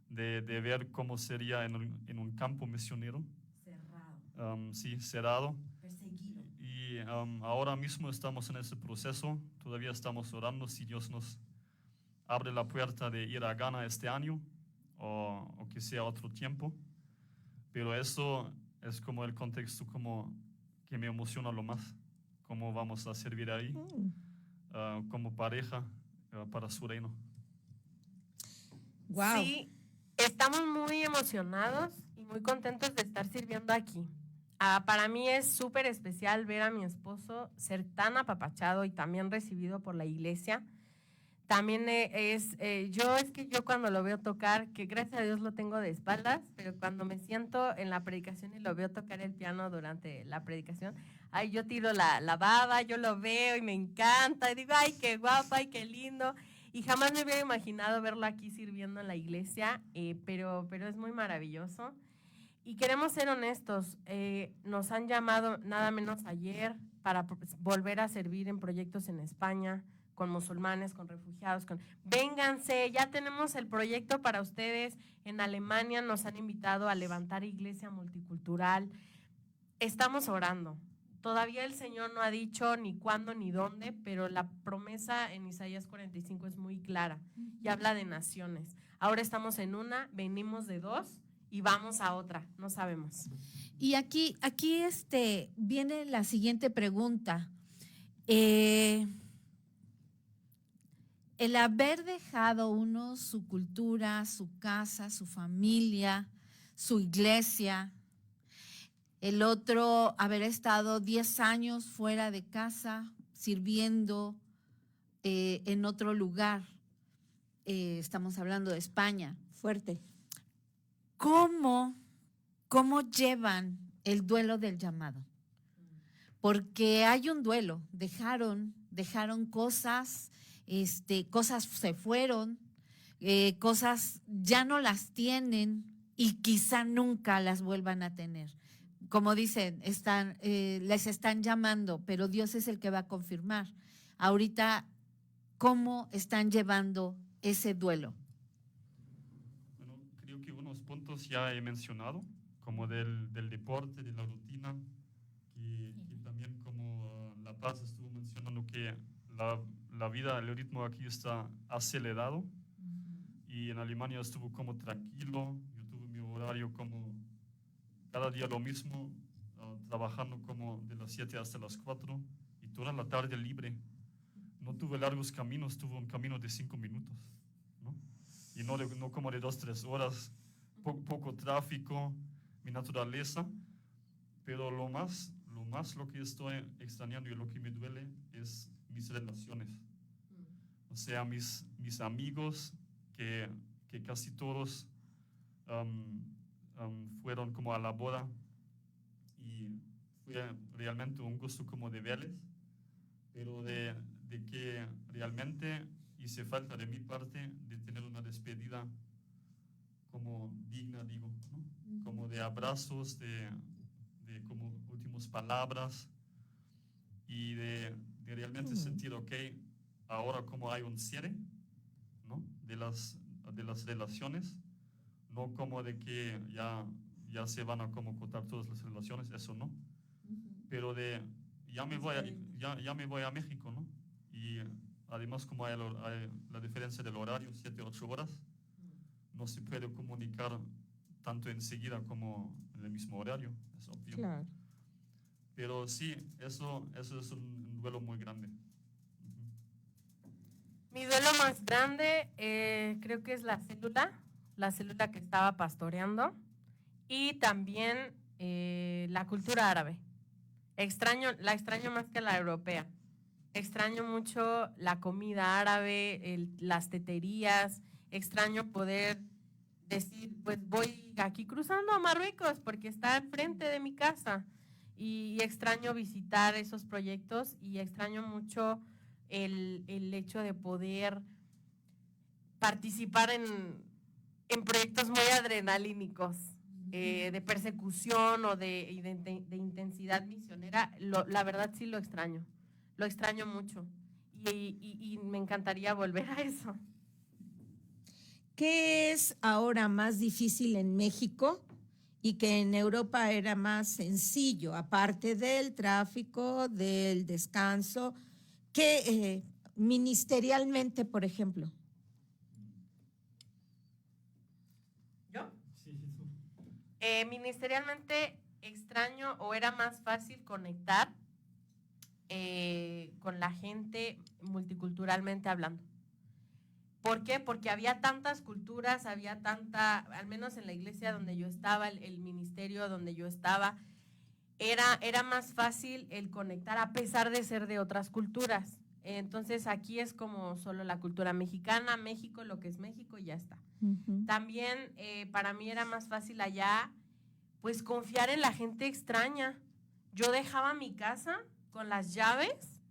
de ver cómo sería en un campo misionero. Cerrado. Sí, cerrado. Perseguido. Y ahora mismo estamos en ese proceso, todavía estamos orando si Dios nos abre la puerta de ir a Ghana este año o que sea otro tiempo, pero eso es como el contexto como que me emociona lo más, cómo vamos a servir ahí como pareja para su reino. Wow. Sí, estamos muy emocionados y muy contentos de estar sirviendo aquí. Para mí es súper especial ver a mi esposo ser tan apapachado y también recibido por la iglesia. también yo cuando lo veo tocar, que gracias a Dios lo tengo de espaldas, pero cuando me siento en la predicación y lo veo tocar el piano durante la predicación, ay, yo tiro la baba, yo lo veo y me encanta, y digo, ay, qué guapo, ay, qué lindo, y jamás me hubiera imaginado verlo aquí sirviendo en la iglesia, pero es muy maravilloso. Y queremos ser honestos, nos han llamado nada menos ayer para volver a servir en proyectos en España, con musulmanes, con refugiados, vénganse, ya tenemos el proyecto para ustedes. En Alemania nos han invitado a levantar iglesia multicultural. Estamos orando. Todavía el Señor no ha dicho ni cuándo ni dónde, pero la promesa en Isaías 45 es muy clara y habla de naciones. Ahora estamos en una, venimos de 2 y vamos a otra, no sabemos. Y aquí viene la siguiente pregunta. El haber dejado uno su cultura, su casa, su familia, su iglesia, el otro haber estado 10 años fuera de casa sirviendo en otro lugar, estamos hablando de España. Fuerte. ¿Cómo llevan el duelo del llamado? Porque hay un duelo, dejaron cosas, cosas se fueron, cosas ya no las tienen y quizá nunca las vuelvan a tener. Como dicen, les están llamando, pero Dios es el que va a confirmar. Ahorita, ¿cómo están llevando ese duelo? Bueno, creo que unos puntos ya he mencionado, como del deporte, de la rutina, que también como La Paz estuvo mencionando que la vida, el ritmo aquí está acelerado, y en Alemania estuvo como tranquilo. Yo tuve mi horario como cada día lo mismo, trabajando como de las 7 hasta las 4 y toda la tarde libre. No tuve largos caminos, tuve un camino de 5 minutos, ¿no? Y no como de 2-3 horas, poco tráfico, mi naturaleza, pero lo que estoy extrañando y lo que me duele es mis relaciones. O sea, mis amigos, que casi todos fueron como a la boda, y fue realmente un gusto como de verles, pero de que realmente hice falta de mi parte de tener una despedida como digna, digo, ¿no? Como de abrazos, de como últimas palabras, y de realmente sentir, ok, ahora como hay un cierre, ¿no? de las relaciones, no como de que ya se van a como cortar todas las relaciones, eso no, pero ya me voy a México, ¿no? Y además como hay la diferencia del horario, 7-8 horas, no se puede comunicar tanto enseguida como en el mismo horario, es obvio. Claro. Pero sí, eso es un duelo muy grande. Mi duelo más grande creo que es la célula que estaba pastoreando, y también la cultura árabe. La extraño más que la europea. Extraño mucho la comida árabe, las teterías. Extraño poder decir, pues voy aquí cruzando a Marruecos porque está enfrente de mi casa. Y extraño visitar esos proyectos, y extraño mucho el hecho de poder participar en proyectos muy adrenalínicos, de persecución o de intensidad misionera. La verdad sí lo extraño mucho, y me encantaría volver a eso. ¿Qué es ahora más difícil en México y que en Europa era más sencillo, aparte del tráfico, del descanso, que ministerialmente, por ejemplo? ¿Yo? Sí, tú. Ministerialmente extraño, o era más fácil conectar con la gente multiculturalmente hablando. ¿Por qué? Porque había tantas culturas, al menos en la iglesia donde yo estaba, el ministerio donde yo estaba, era más fácil el conectar a pesar de ser de otras culturas. Entonces aquí es como solo la cultura mexicana, México, lo que es México y ya está. También para mí era más fácil allá, pues confiar en la gente extraña. Yo dejaba mi casa con las llaves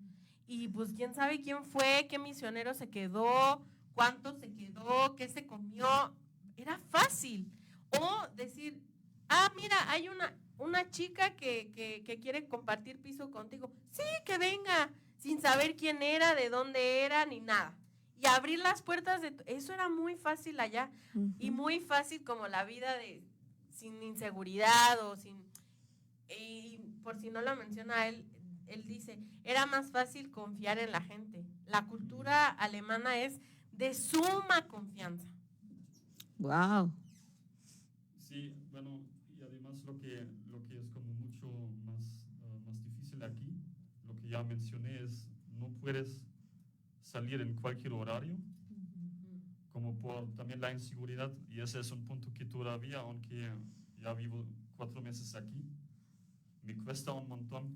y pues quién sabe quién fue, qué misionero se quedó, cuánto se quedó, qué se comió. Era fácil. O decir, mira, hay una chica que quiere compartir piso contigo. Sí, que venga, sin saber quién era, de dónde era, ni nada. Y abrir las puertas eso era muy fácil allá. Y muy fácil como la vida sin inseguridad o sin... Y por si no lo menciona él dice, era más fácil confiar en la gente. La cultura alemana es de suma confianza. Wow. Sí, bueno, y además lo que es como mucho más difícil aquí, lo que ya mencioné es, no puedes salir en cualquier horario, como por también la inseguridad, y ese es un punto que todavía, aunque ya vivo 4 meses aquí, me cuesta un montón,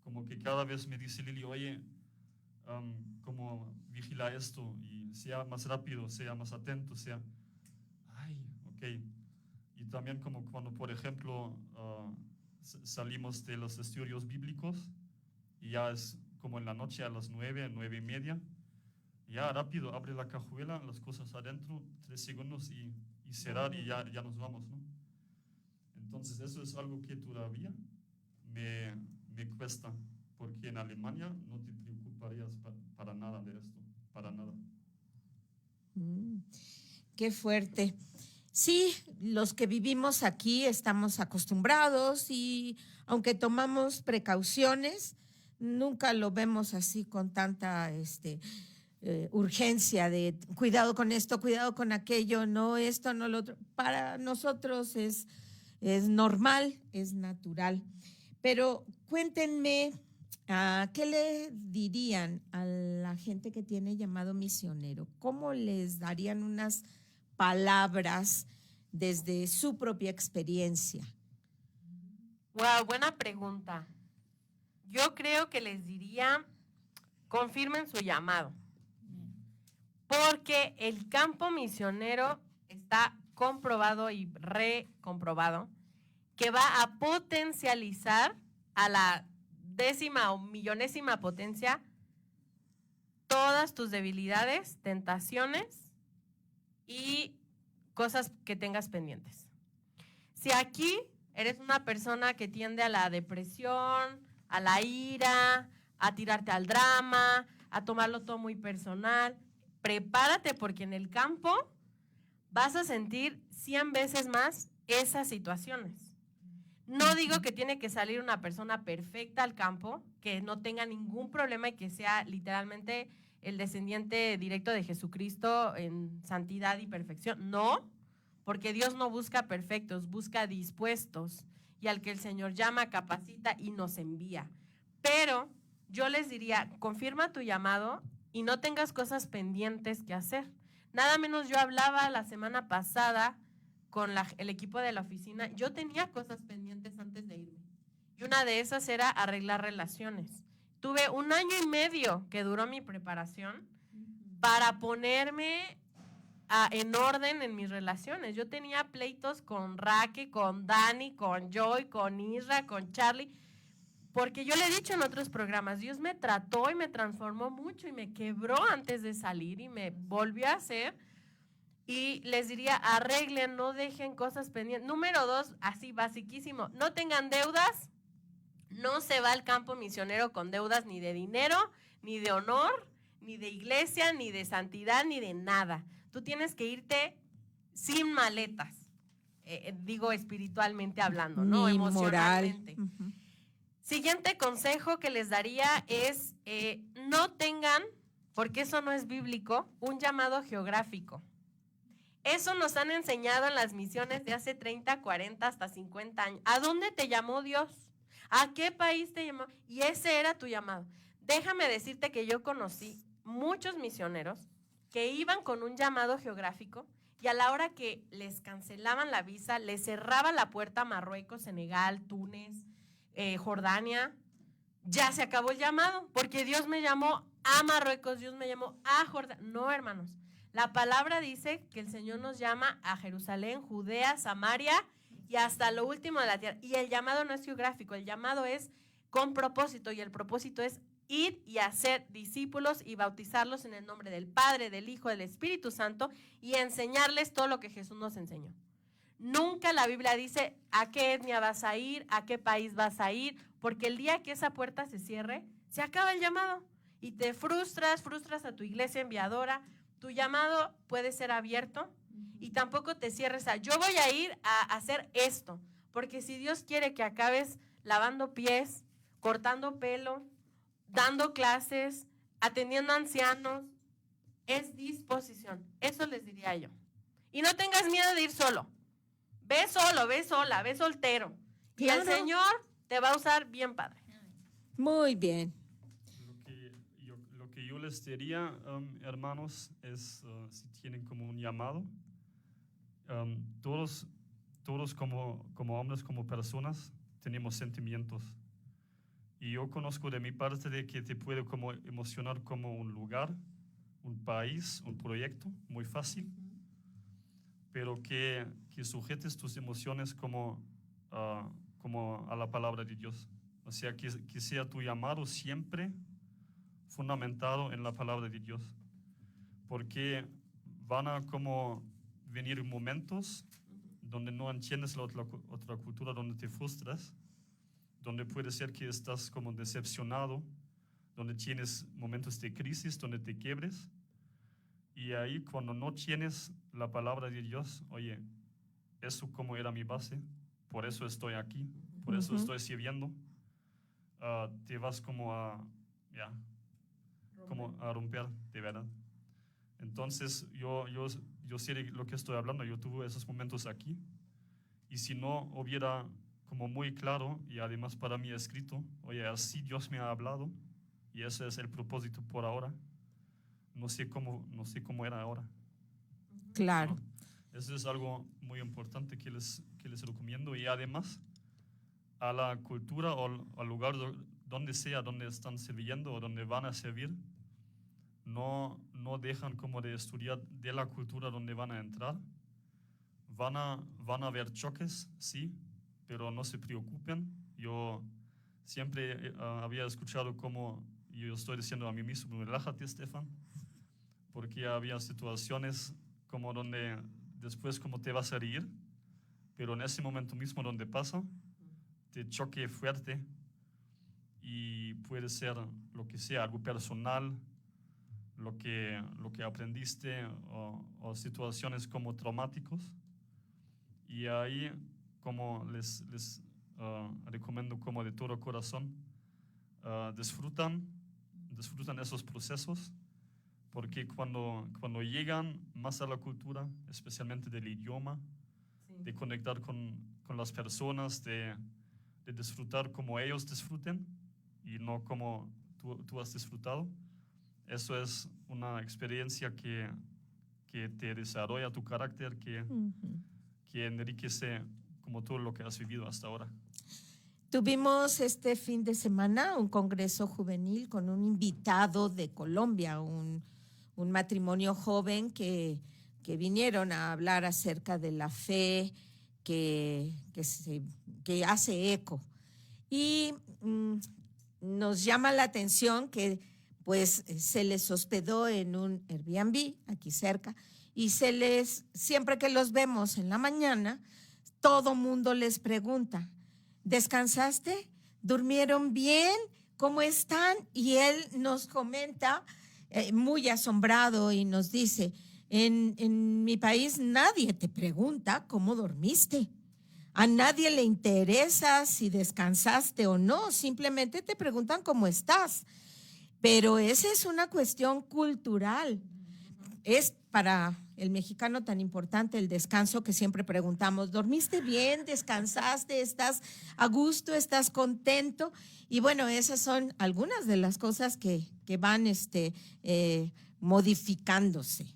como que cada vez me dice Lili, oye, como vigila esto, y sea más rápido, sea más atento, ok. Y también como cuando, por ejemplo, salimos de los estudios bíblicos, y ya es como en la noche a las 9, 9:30, ya rápido, abre la cajuela, las cosas adentro, 3 segundos y cerrar y ya nos vamos, ¿no? Entonces eso es algo que todavía me cuesta, porque en Alemania no te preocuparías para nada de esto, para nada. Qué fuerte. Sí, los que vivimos aquí estamos acostumbrados y aunque tomamos precauciones, nunca lo vemos así con tanta urgencia de cuidado con esto, cuidado con aquello, no esto, no lo otro. Para nosotros es normal, es natural. Pero cuéntenme, ¿qué le dirían a la gente que tiene llamado misionero? ¿Cómo les darían unas palabras desde su propia experiencia? Wow, buena pregunta. Yo creo que les diría, confirmen su llamado, porque el campo misionero está comprobado y recomprobado que va a potencializar a la 10ª o millonésima potencia todas tus debilidades, tentaciones y cosas que tengas pendientes. Si aquí eres una persona que tiende a la depresión, a la ira, a tirarte al drama, a tomarlo todo muy personal, prepárate porque en el campo vas a sentir 100 veces más esas situaciones. No digo que tiene que salir una persona perfecta al campo, que no tenga ningún problema y que sea literalmente el descendiente directo de Jesucristo en santidad y perfección. No, porque Dios no busca perfectos, busca dispuestos. Y al que el Señor llama, capacita y nos envía. Pero yo les diría, confirma tu llamado y no tengas cosas pendientes que hacer. Nada menos yo hablaba la semana pasada con el equipo de la oficina, yo tenía cosas pendientes antes de irme. Y una de esas era arreglar relaciones. Tuve 1 año y medio que duró mi preparación para ponerme en orden en mis relaciones. Yo tenía pleitos con Raque, con Dani, con Joy, con Isra, con Charlie, porque yo le he dicho en otros programas, Dios me trató y me transformó mucho y me quebró antes de salir y me volvió a hacer. Y les diría, arreglen, no dejen cosas pendientes. Número 2, así basiquísimo, no tengan deudas. No se va al campo misionero con deudas ni de dinero, ni de honor, ni de iglesia, ni de santidad, ni de nada. Tú tienes que irte sin maletas, digo espiritualmente hablando, ¿no? Ni emocionalmente. Moral. Siguiente consejo que les daría es, no tengan, porque eso no es bíblico, un llamado geográfico. Eso nos han enseñado en las misiones de hace 30, 40, hasta 50 años. ¿A dónde te llamó Dios? ¿A qué país te llamó? Y ese era tu llamado. Déjame decirte que yo conocí muchos misioneros que iban con un llamado geográfico y a la hora que les cancelaban la visa, les cerraban la puerta a Marruecos, Senegal, Túnez, Jordania, ya se acabó el llamado, porque Dios me llamó a Marruecos, Dios me llamó a Jordania. No, hermanos. La palabra dice que el Señor nos llama a Jerusalén, Judea, Samaria y hasta lo último de la tierra. Y el llamado no es geográfico, el llamado es con propósito, y el propósito es ir y hacer discípulos y bautizarlos en el nombre del Padre, del Hijo, del Espíritu Santo y enseñarles todo lo que Jesús nos enseñó. Nunca la Biblia dice a qué etnia vas a ir, a qué país vas a ir, porque el día que esa puerta se cierre, se acaba el llamado y te frustras a tu iglesia enviadora. Tu llamado puede ser abierto y tampoco te cierres a yo voy a ir a hacer esto, porque si Dios quiere que acabes lavando pies, cortando pelo, dando clases, atendiendo a ancianos, es disposición. Eso les diría yo. Y no tengas miedo de ir solo. Ve solo, ve sola, ve soltero. Y el Señor te va a usar bien padre. Muy bien. Lo que yo les diría, hermanos, es si tienen como un llamado, todos como hombres, como personas, tenemos sentimientos. Y yo conozco de mi parte de que te puede como emocionar como un lugar, un país, un proyecto, muy fácil, pero que sujetes tus emociones como a la palabra de Dios. O sea, que sea tu llamado siempre fundamentado en la palabra de Dios. Porque van a como venir momentos donde no entiendes la otra cultura, donde te frustras, donde puede ser que estás como decepcionado, donde tienes momentos de crisis, donde te quiebres. Y ahí cuando no tienes la palabra de Dios, oye, eso como era mi base, por eso estoy aquí, por eso estoy sirviendo, te vas como a romper, de verdad. Entonces yo sé de lo que estoy hablando, yo tuve esos momentos aquí, y si no hubiera como muy claro, y además para mí escrito, oye, así Dios me ha hablado, y ese es el propósito por ahora, no sé cómo era ahora. Claro. ¿No? Eso es algo muy importante que les recomiendo, y además a la cultura o al lugar donde sea, donde están sirviendo o donde van a servir, no dejan como de estudiar de la cultura donde van a entrar. Van a haber choques, sí, pero no se preocupen. Yo siempre había escuchado como, yo estoy diciendo a mí mismo, relájate, Stefan, porque había situaciones como donde después como te vas a reír, pero en ese momento mismo donde pasa, te choque fuerte y puede ser lo que sea, algo personal, lo que aprendiste o situaciones como traumáticos. Y ahí como les recomiendo como de todo corazón, disfrutan esos procesos, porque cuando llegan más a la cultura, especialmente del idioma, sí, de conectar con las personas, de disfrutar como ellos disfruten y no como tú has disfrutado, eso es una experiencia que te desarrolla tu carácter, que enriquece como todo lo que has vivido hasta ahora. Tuvimos este fin de semana un congreso juvenil con un invitado de Colombia, un matrimonio joven que vinieron a hablar acerca de la fe que hace eco. Y nos llama la atención que pues se les hospedó en un Airbnb aquí cerca, y siempre que los vemos en la mañana, todo mundo les pregunta, ¿descansaste? ¿Durmieron bien? ¿Cómo están? Y él nos comenta, muy asombrado, y nos dice, en mi país nadie te pregunta cómo dormiste. A nadie le interesa si descansaste o no, simplemente te preguntan cómo estás. Pero esa es una cuestión cultural. Es para el mexicano tan importante el descanso que siempre preguntamos, ¿dormiste bien? ¿Descansaste? ¿Estás a gusto? ¿Estás contento? Y bueno, esas son algunas de las cosas que van modificándose.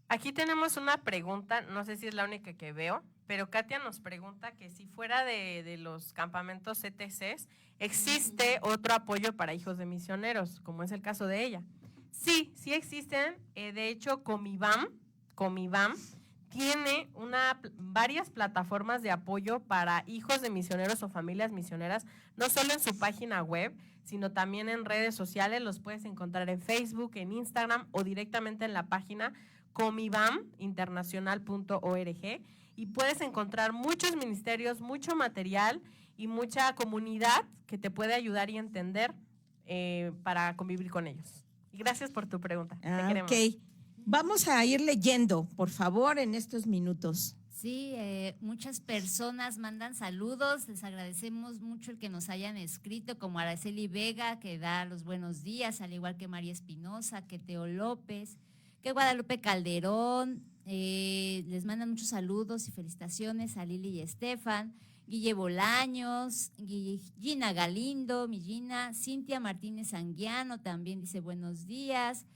Aquí tenemos una pregunta, no sé si es la única que veo, pero Katia nos pregunta que si fuera de los campamentos CTCs, ¿existe otro apoyo para hijos de misioneros, como es el caso de ella? Sí, sí existen. De hecho, Comibam tiene varias plataformas de apoyo para hijos de misioneros o familias misioneras, no solo en su página web, sino también en redes sociales. Los puedes encontrar en Facebook, en Instagram o directamente en la página comibaminternacional.org, y puedes encontrar muchos ministerios, mucho material y mucha comunidad que te puede ayudar y entender para convivir con ellos. Y gracias por tu pregunta. Te queremos. Ok. Vamos a ir leyendo, por favor, en estos minutos. Sí, muchas personas mandan saludos, les agradecemos mucho el que nos hayan escrito, como Araceli Vega, que da los buenos días, al igual que María Espinosa, que Teo López, que Guadalupe Calderón, les mandan muchos saludos y felicitaciones a Lili y Estefan, Guille Bolaños, Gina Galindo, mi Gina, Cintia Martínez Anguiano también dice buenos días,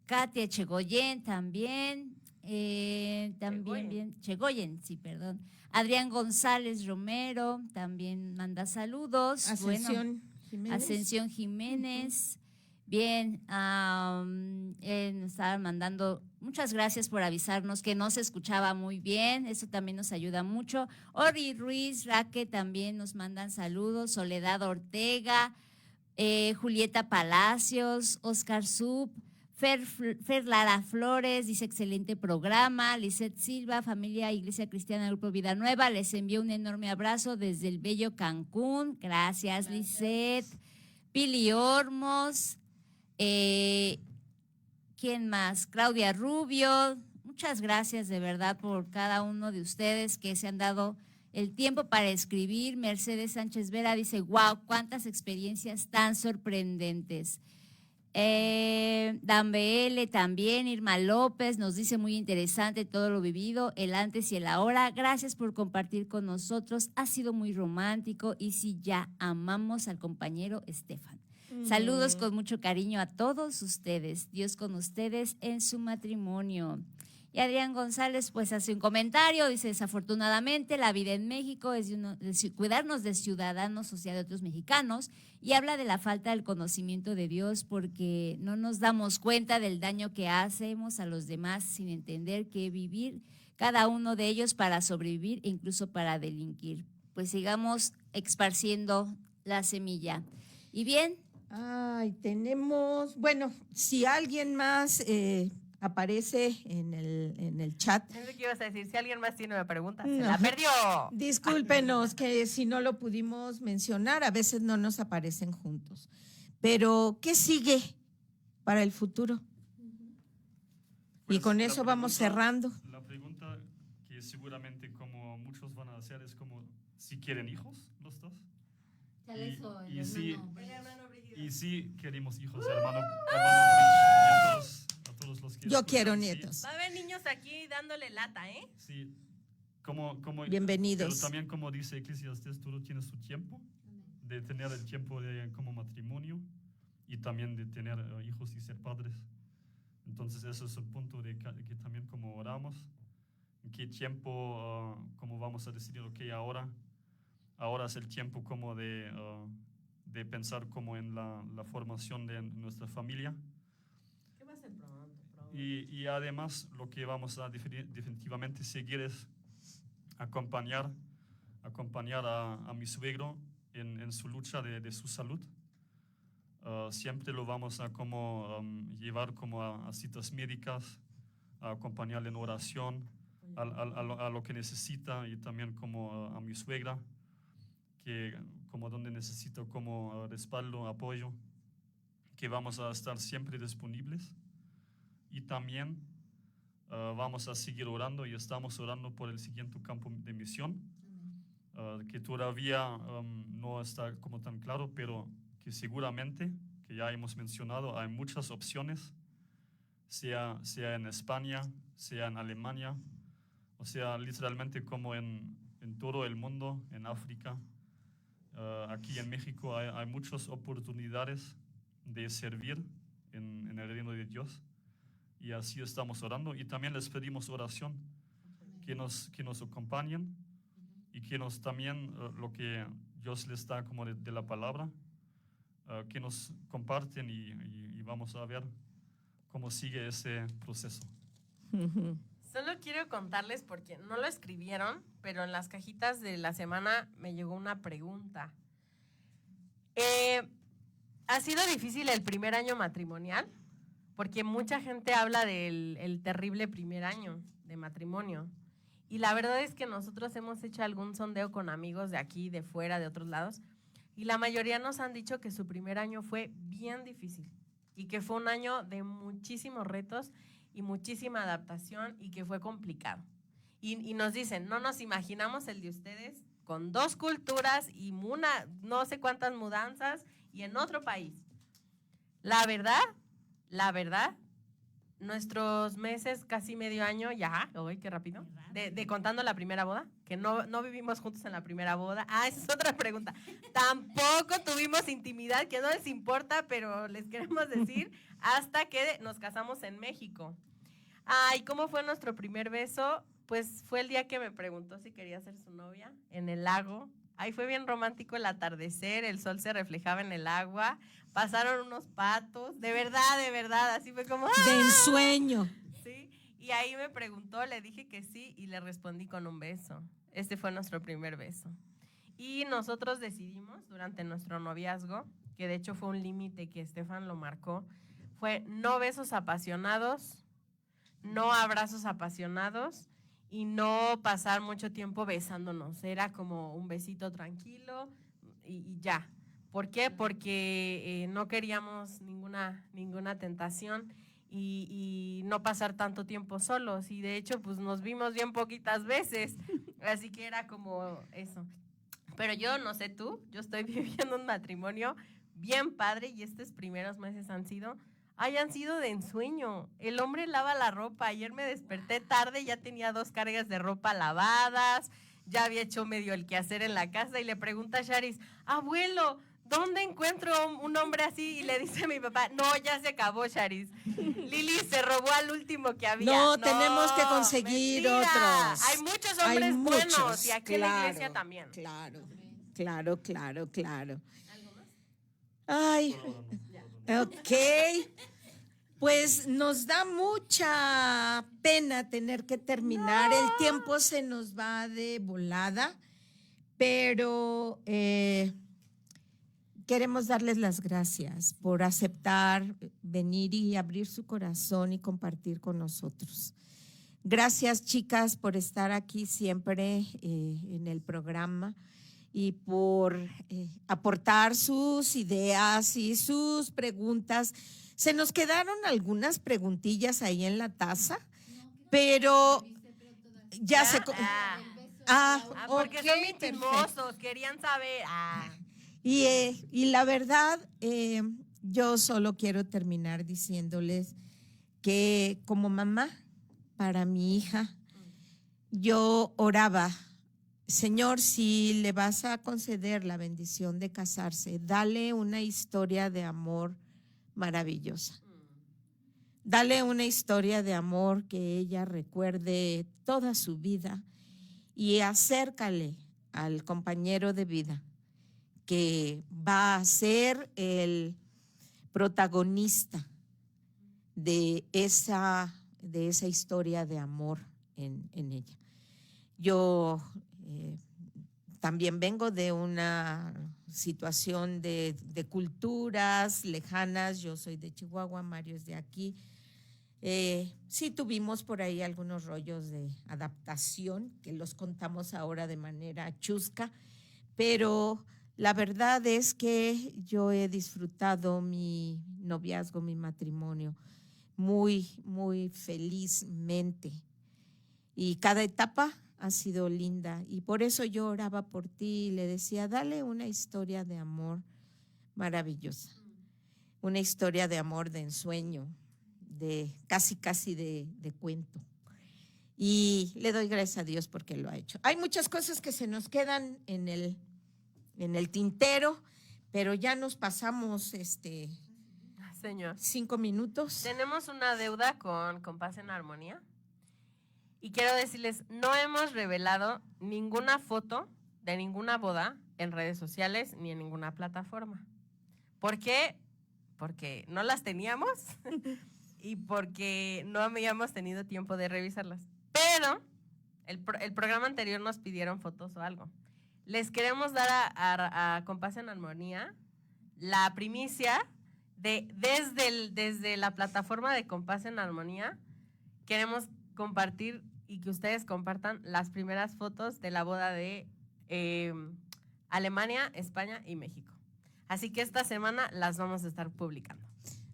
Katia Chegoyen también, Chegoyen, sí, perdón. Adrián González Romero también manda saludos. Ascensión Jiménez. Ascensión Jiménez. Bien, nos estaban mandando, muchas gracias por avisarnos que no se escuchaba muy bien, eso también nos ayuda mucho. Ori Ruiz, Raque también nos mandan saludos, Soledad Ortega, Julieta Palacios, Oscar Sub, Fer Lara Flores, dice excelente programa, Lisette Silva, familia Iglesia Cristiana Grupo Vida Nueva, les envío un enorme abrazo desde el bello Cancún, gracias. Lisette, Pili Ormos, ¿quién más? Claudia Rubio, muchas gracias de verdad por cada uno de ustedes que se han dado el tiempo para escribir. Mercedes Sánchez Vera dice, wow, cuántas experiencias tan sorprendentes. Dan BL también, Irma López nos dice muy interesante todo lo vivido, el antes y el ahora, gracias por compartir con nosotros, ha sido muy romántico y sí, ya amamos al compañero Estefan. Saludos con mucho cariño a todos ustedes, Dios con ustedes en su matrimonio. Y Adrián González pues hace un comentario, dice desafortunadamente la vida en México es de cuidarnos de ciudadanos, o sea de otros mexicanos, y habla de la falta del conocimiento de Dios porque no nos damos cuenta del daño que hacemos a los demás sin entender que vivir cada uno de ellos para sobrevivir e incluso para delinquir. Pues sigamos esparciendo la semilla. Y bien. Ay, tenemos, bueno, si alguien más aparece en el chat. No sé qué ibas a decir, si alguien más tiene una pregunta, se la perdió. Discúlpenos que si no lo pudimos mencionar, a veces no nos aparecen juntos. Pero, ¿qué sigue para el futuro? Pues y con eso vamos cerrando. La pregunta que seguramente como muchos van a hacer es como, si quieren hijos los dos. Y sí queremos hijos, hermano a todos los que yo escuchan, quiero nietos. Va a haber niños aquí dándole lata, ¿eh? Sí, como bienvenidos. Pero también como dice Eclesiastés, todo tiene su tiempo, de tener el tiempo de como matrimonio y también de tener hijos y ser padres. Entonces ese es el punto de que también como oramos, en qué tiempo, como vamos a decidir, ok, ahora es el tiempo como de pensar como en la formación de nuestra familia. ¿Qué va a ser pronto? Y además lo que vamos a definitivamente seguir es acompañar a mi suegro en su lucha de su salud. Siempre lo vamos a como llevar como a citas médicas, a acompañarle en oración, a lo que necesita, y también como a mi suegra, que como donde necesita como respaldo, apoyo, que vamos a estar siempre disponibles. Y también vamos a seguir orando y estamos orando por el siguiente campo de misión, que todavía no está como tan claro, pero que seguramente, que ya hemos mencionado, hay muchas opciones, sea en España, sea en Alemania, o sea, literalmente como en todo el mundo, en África. Aquí en México hay muchas oportunidades de servir en el reino de Dios. y así estamos orando. Y también les pedimos oración, que nos acompañen y que nos también lo que Dios les da como de la palabra, que nos comparten y vamos a ver cómo sigue ese proceso. Solo quiero contarles, porque no lo escribieron, pero en las cajitas de la semana me llegó una pregunta. ¿Ha sido difícil el primer año matrimonial? Porque mucha gente habla del terrible primer año de matrimonio. Y la verdad es que nosotros hemos hecho algún sondeo con amigos de aquí, de fuera, de otros lados, y la mayoría nos han dicho que su primer año fue bien difícil y que fue un año de muchísimos retos y muchísima adaptación y que fue complicado. Y nos dicen, no nos imaginamos el de ustedes con 2 culturas y no sé cuántas mudanzas y en otro país. La verdad, nuestros meses, casi medio año, ya, uy, qué rápido, de contando la primera boda, que no vivimos juntos en la primera boda. Esa es otra pregunta. Tampoco tuvimos intimidad, que no les importa, pero les queremos decir, hasta que nos casamos en México. ¿Y cómo fue nuestro primer beso? Pues fue el día que me preguntó si quería ser su novia, en el lago. Ahí fue bien romántico el atardecer, el sol se reflejaba en el agua, pasaron unos patos, de verdad, así fue como… ¡ah! De ensueño. Sí, y ahí me preguntó, le dije que sí y le respondí con un beso. Este fue nuestro primer beso. Y nosotros decidimos durante nuestro noviazgo, que de hecho fue un límite que Estefan lo marcó, fue no besos apasionados, no abrazos apasionados y no pasar mucho tiempo besándonos. Era como un besito tranquilo y ya. ¿Por qué? Porque no queríamos ninguna tentación y no pasar tanto tiempo solos. Y de hecho, pues nos vimos bien poquitas veces. Así que era como eso. Pero yo, no sé tú, yo estoy viviendo un matrimonio bien padre y estos primeros meses hayan sido de ensueño. El hombre lava la ropa. Ayer me desperté tarde, ya tenía 2 cargas de ropa lavadas, ya había hecho medio el quehacer en la casa y le pregunta a Charis, abuelo, ¿dónde encuentro un hombre así? Y le dice mi papá, no, ya se acabó, Charis. Lili se robó al último que había. No, tenemos que conseguir mentira. otros. Hay muchos hombres buenos y aquí en la iglesia también. Claro. ¿Algo más? Ay, ok. Pues nos da mucha pena tener que terminar. El tiempo se nos va de volada, pero queremos darles las gracias por aceptar venir y abrir su corazón y compartir con nosotros. Gracias, chicas, por estar aquí siempre en el programa y por aportar sus ideas y sus preguntas. Se nos quedaron algunas preguntillas ahí en la taza, pero ya se… Porque son bien chismosos, querían saber. Y la verdad, yo solo quiero terminar diciéndoles que como mamá, para mi hija, yo oraba, Señor, si le vas a conceder la bendición de casarse, dale una historia de amor maravillosa. Dale una historia de amor que ella recuerde toda su vida y acércale al compañero de vida que va a ser el protagonista de esa historia de amor en ella. Yo también vengo de una situación de culturas lejanas. Yo soy de Chihuahua, Mario es de aquí. Sí tuvimos por ahí algunos rollos de adaptación que los contamos ahora de manera chusca, pero la verdad es que yo he disfrutado mi noviazgo, mi matrimonio muy, muy felizmente y cada etapa ha sido linda y por eso yo oraba por ti y le decía, dale una historia de amor maravillosa, una historia de amor de ensueño, de casi de cuento. Y le doy gracias a Dios porque lo ha hecho. Hay muchas cosas que se nos quedan en el tintero, pero ya nos pasamos Se Señor. 5 minutos. Tenemos una deuda con Paz en Armonía. Y quiero decirles, no hemos revelado ninguna foto de ninguna boda en redes sociales ni en ninguna plataforma. ¿Por qué? Porque no las teníamos y porque no habíamos tenido tiempo de revisarlas. Pero el programa anterior nos pidieron fotos o algo. Les queremos dar a Compás en Armonía la primicia desde la plataforma de Compás en Armonía. Queremos compartir y que ustedes compartan las primeras fotos de la boda de Alemania, España y México. Así que esta semana las vamos a estar publicando.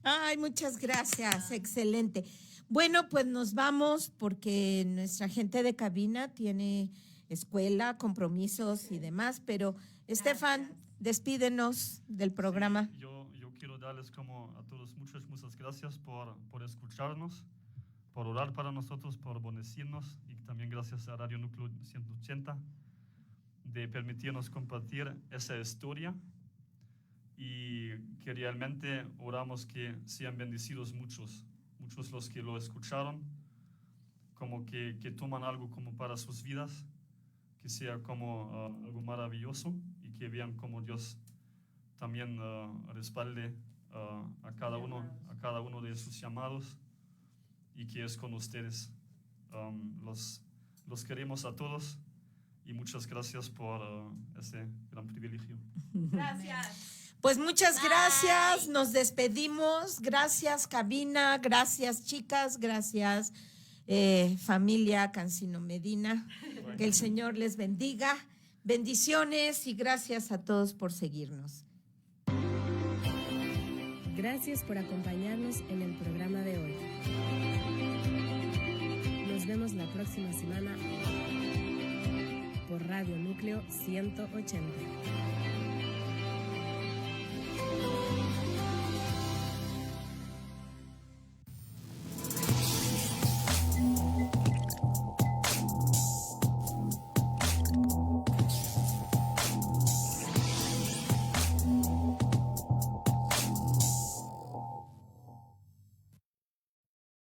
Ay, muchas gracias, excelente. Bueno, pues nos vamos porque nuestra gente de cabina tiene escuela, compromisos y demás, pero Estefan, despídenos del programa. Sí, yo quiero darles como a todos muchas gracias por escucharnos, por orar para nosotros, por bendecirnos y también gracias a Radio Núcleo 180 de permitirnos compartir esa historia y que realmente oramos que sean bendecidos muchos los que lo escucharon, como que toman algo como para sus vidas, que sea como algo maravilloso y que vean como Dios también respalde a cada uno de sus llamados y que es con ustedes. Los queremos a todos y muchas gracias por ese gran privilegio. Gracias. Pues muchas gracias, nos despedimos, gracias cabina, gracias chicas, gracias familia Cancino Medina, que el Señor les bendiga, bendiciones y gracias a todos por seguirnos. Gracias por acompañarnos en el programa de hoy. Nos vemos la próxima semana por Radio Núcleo 180.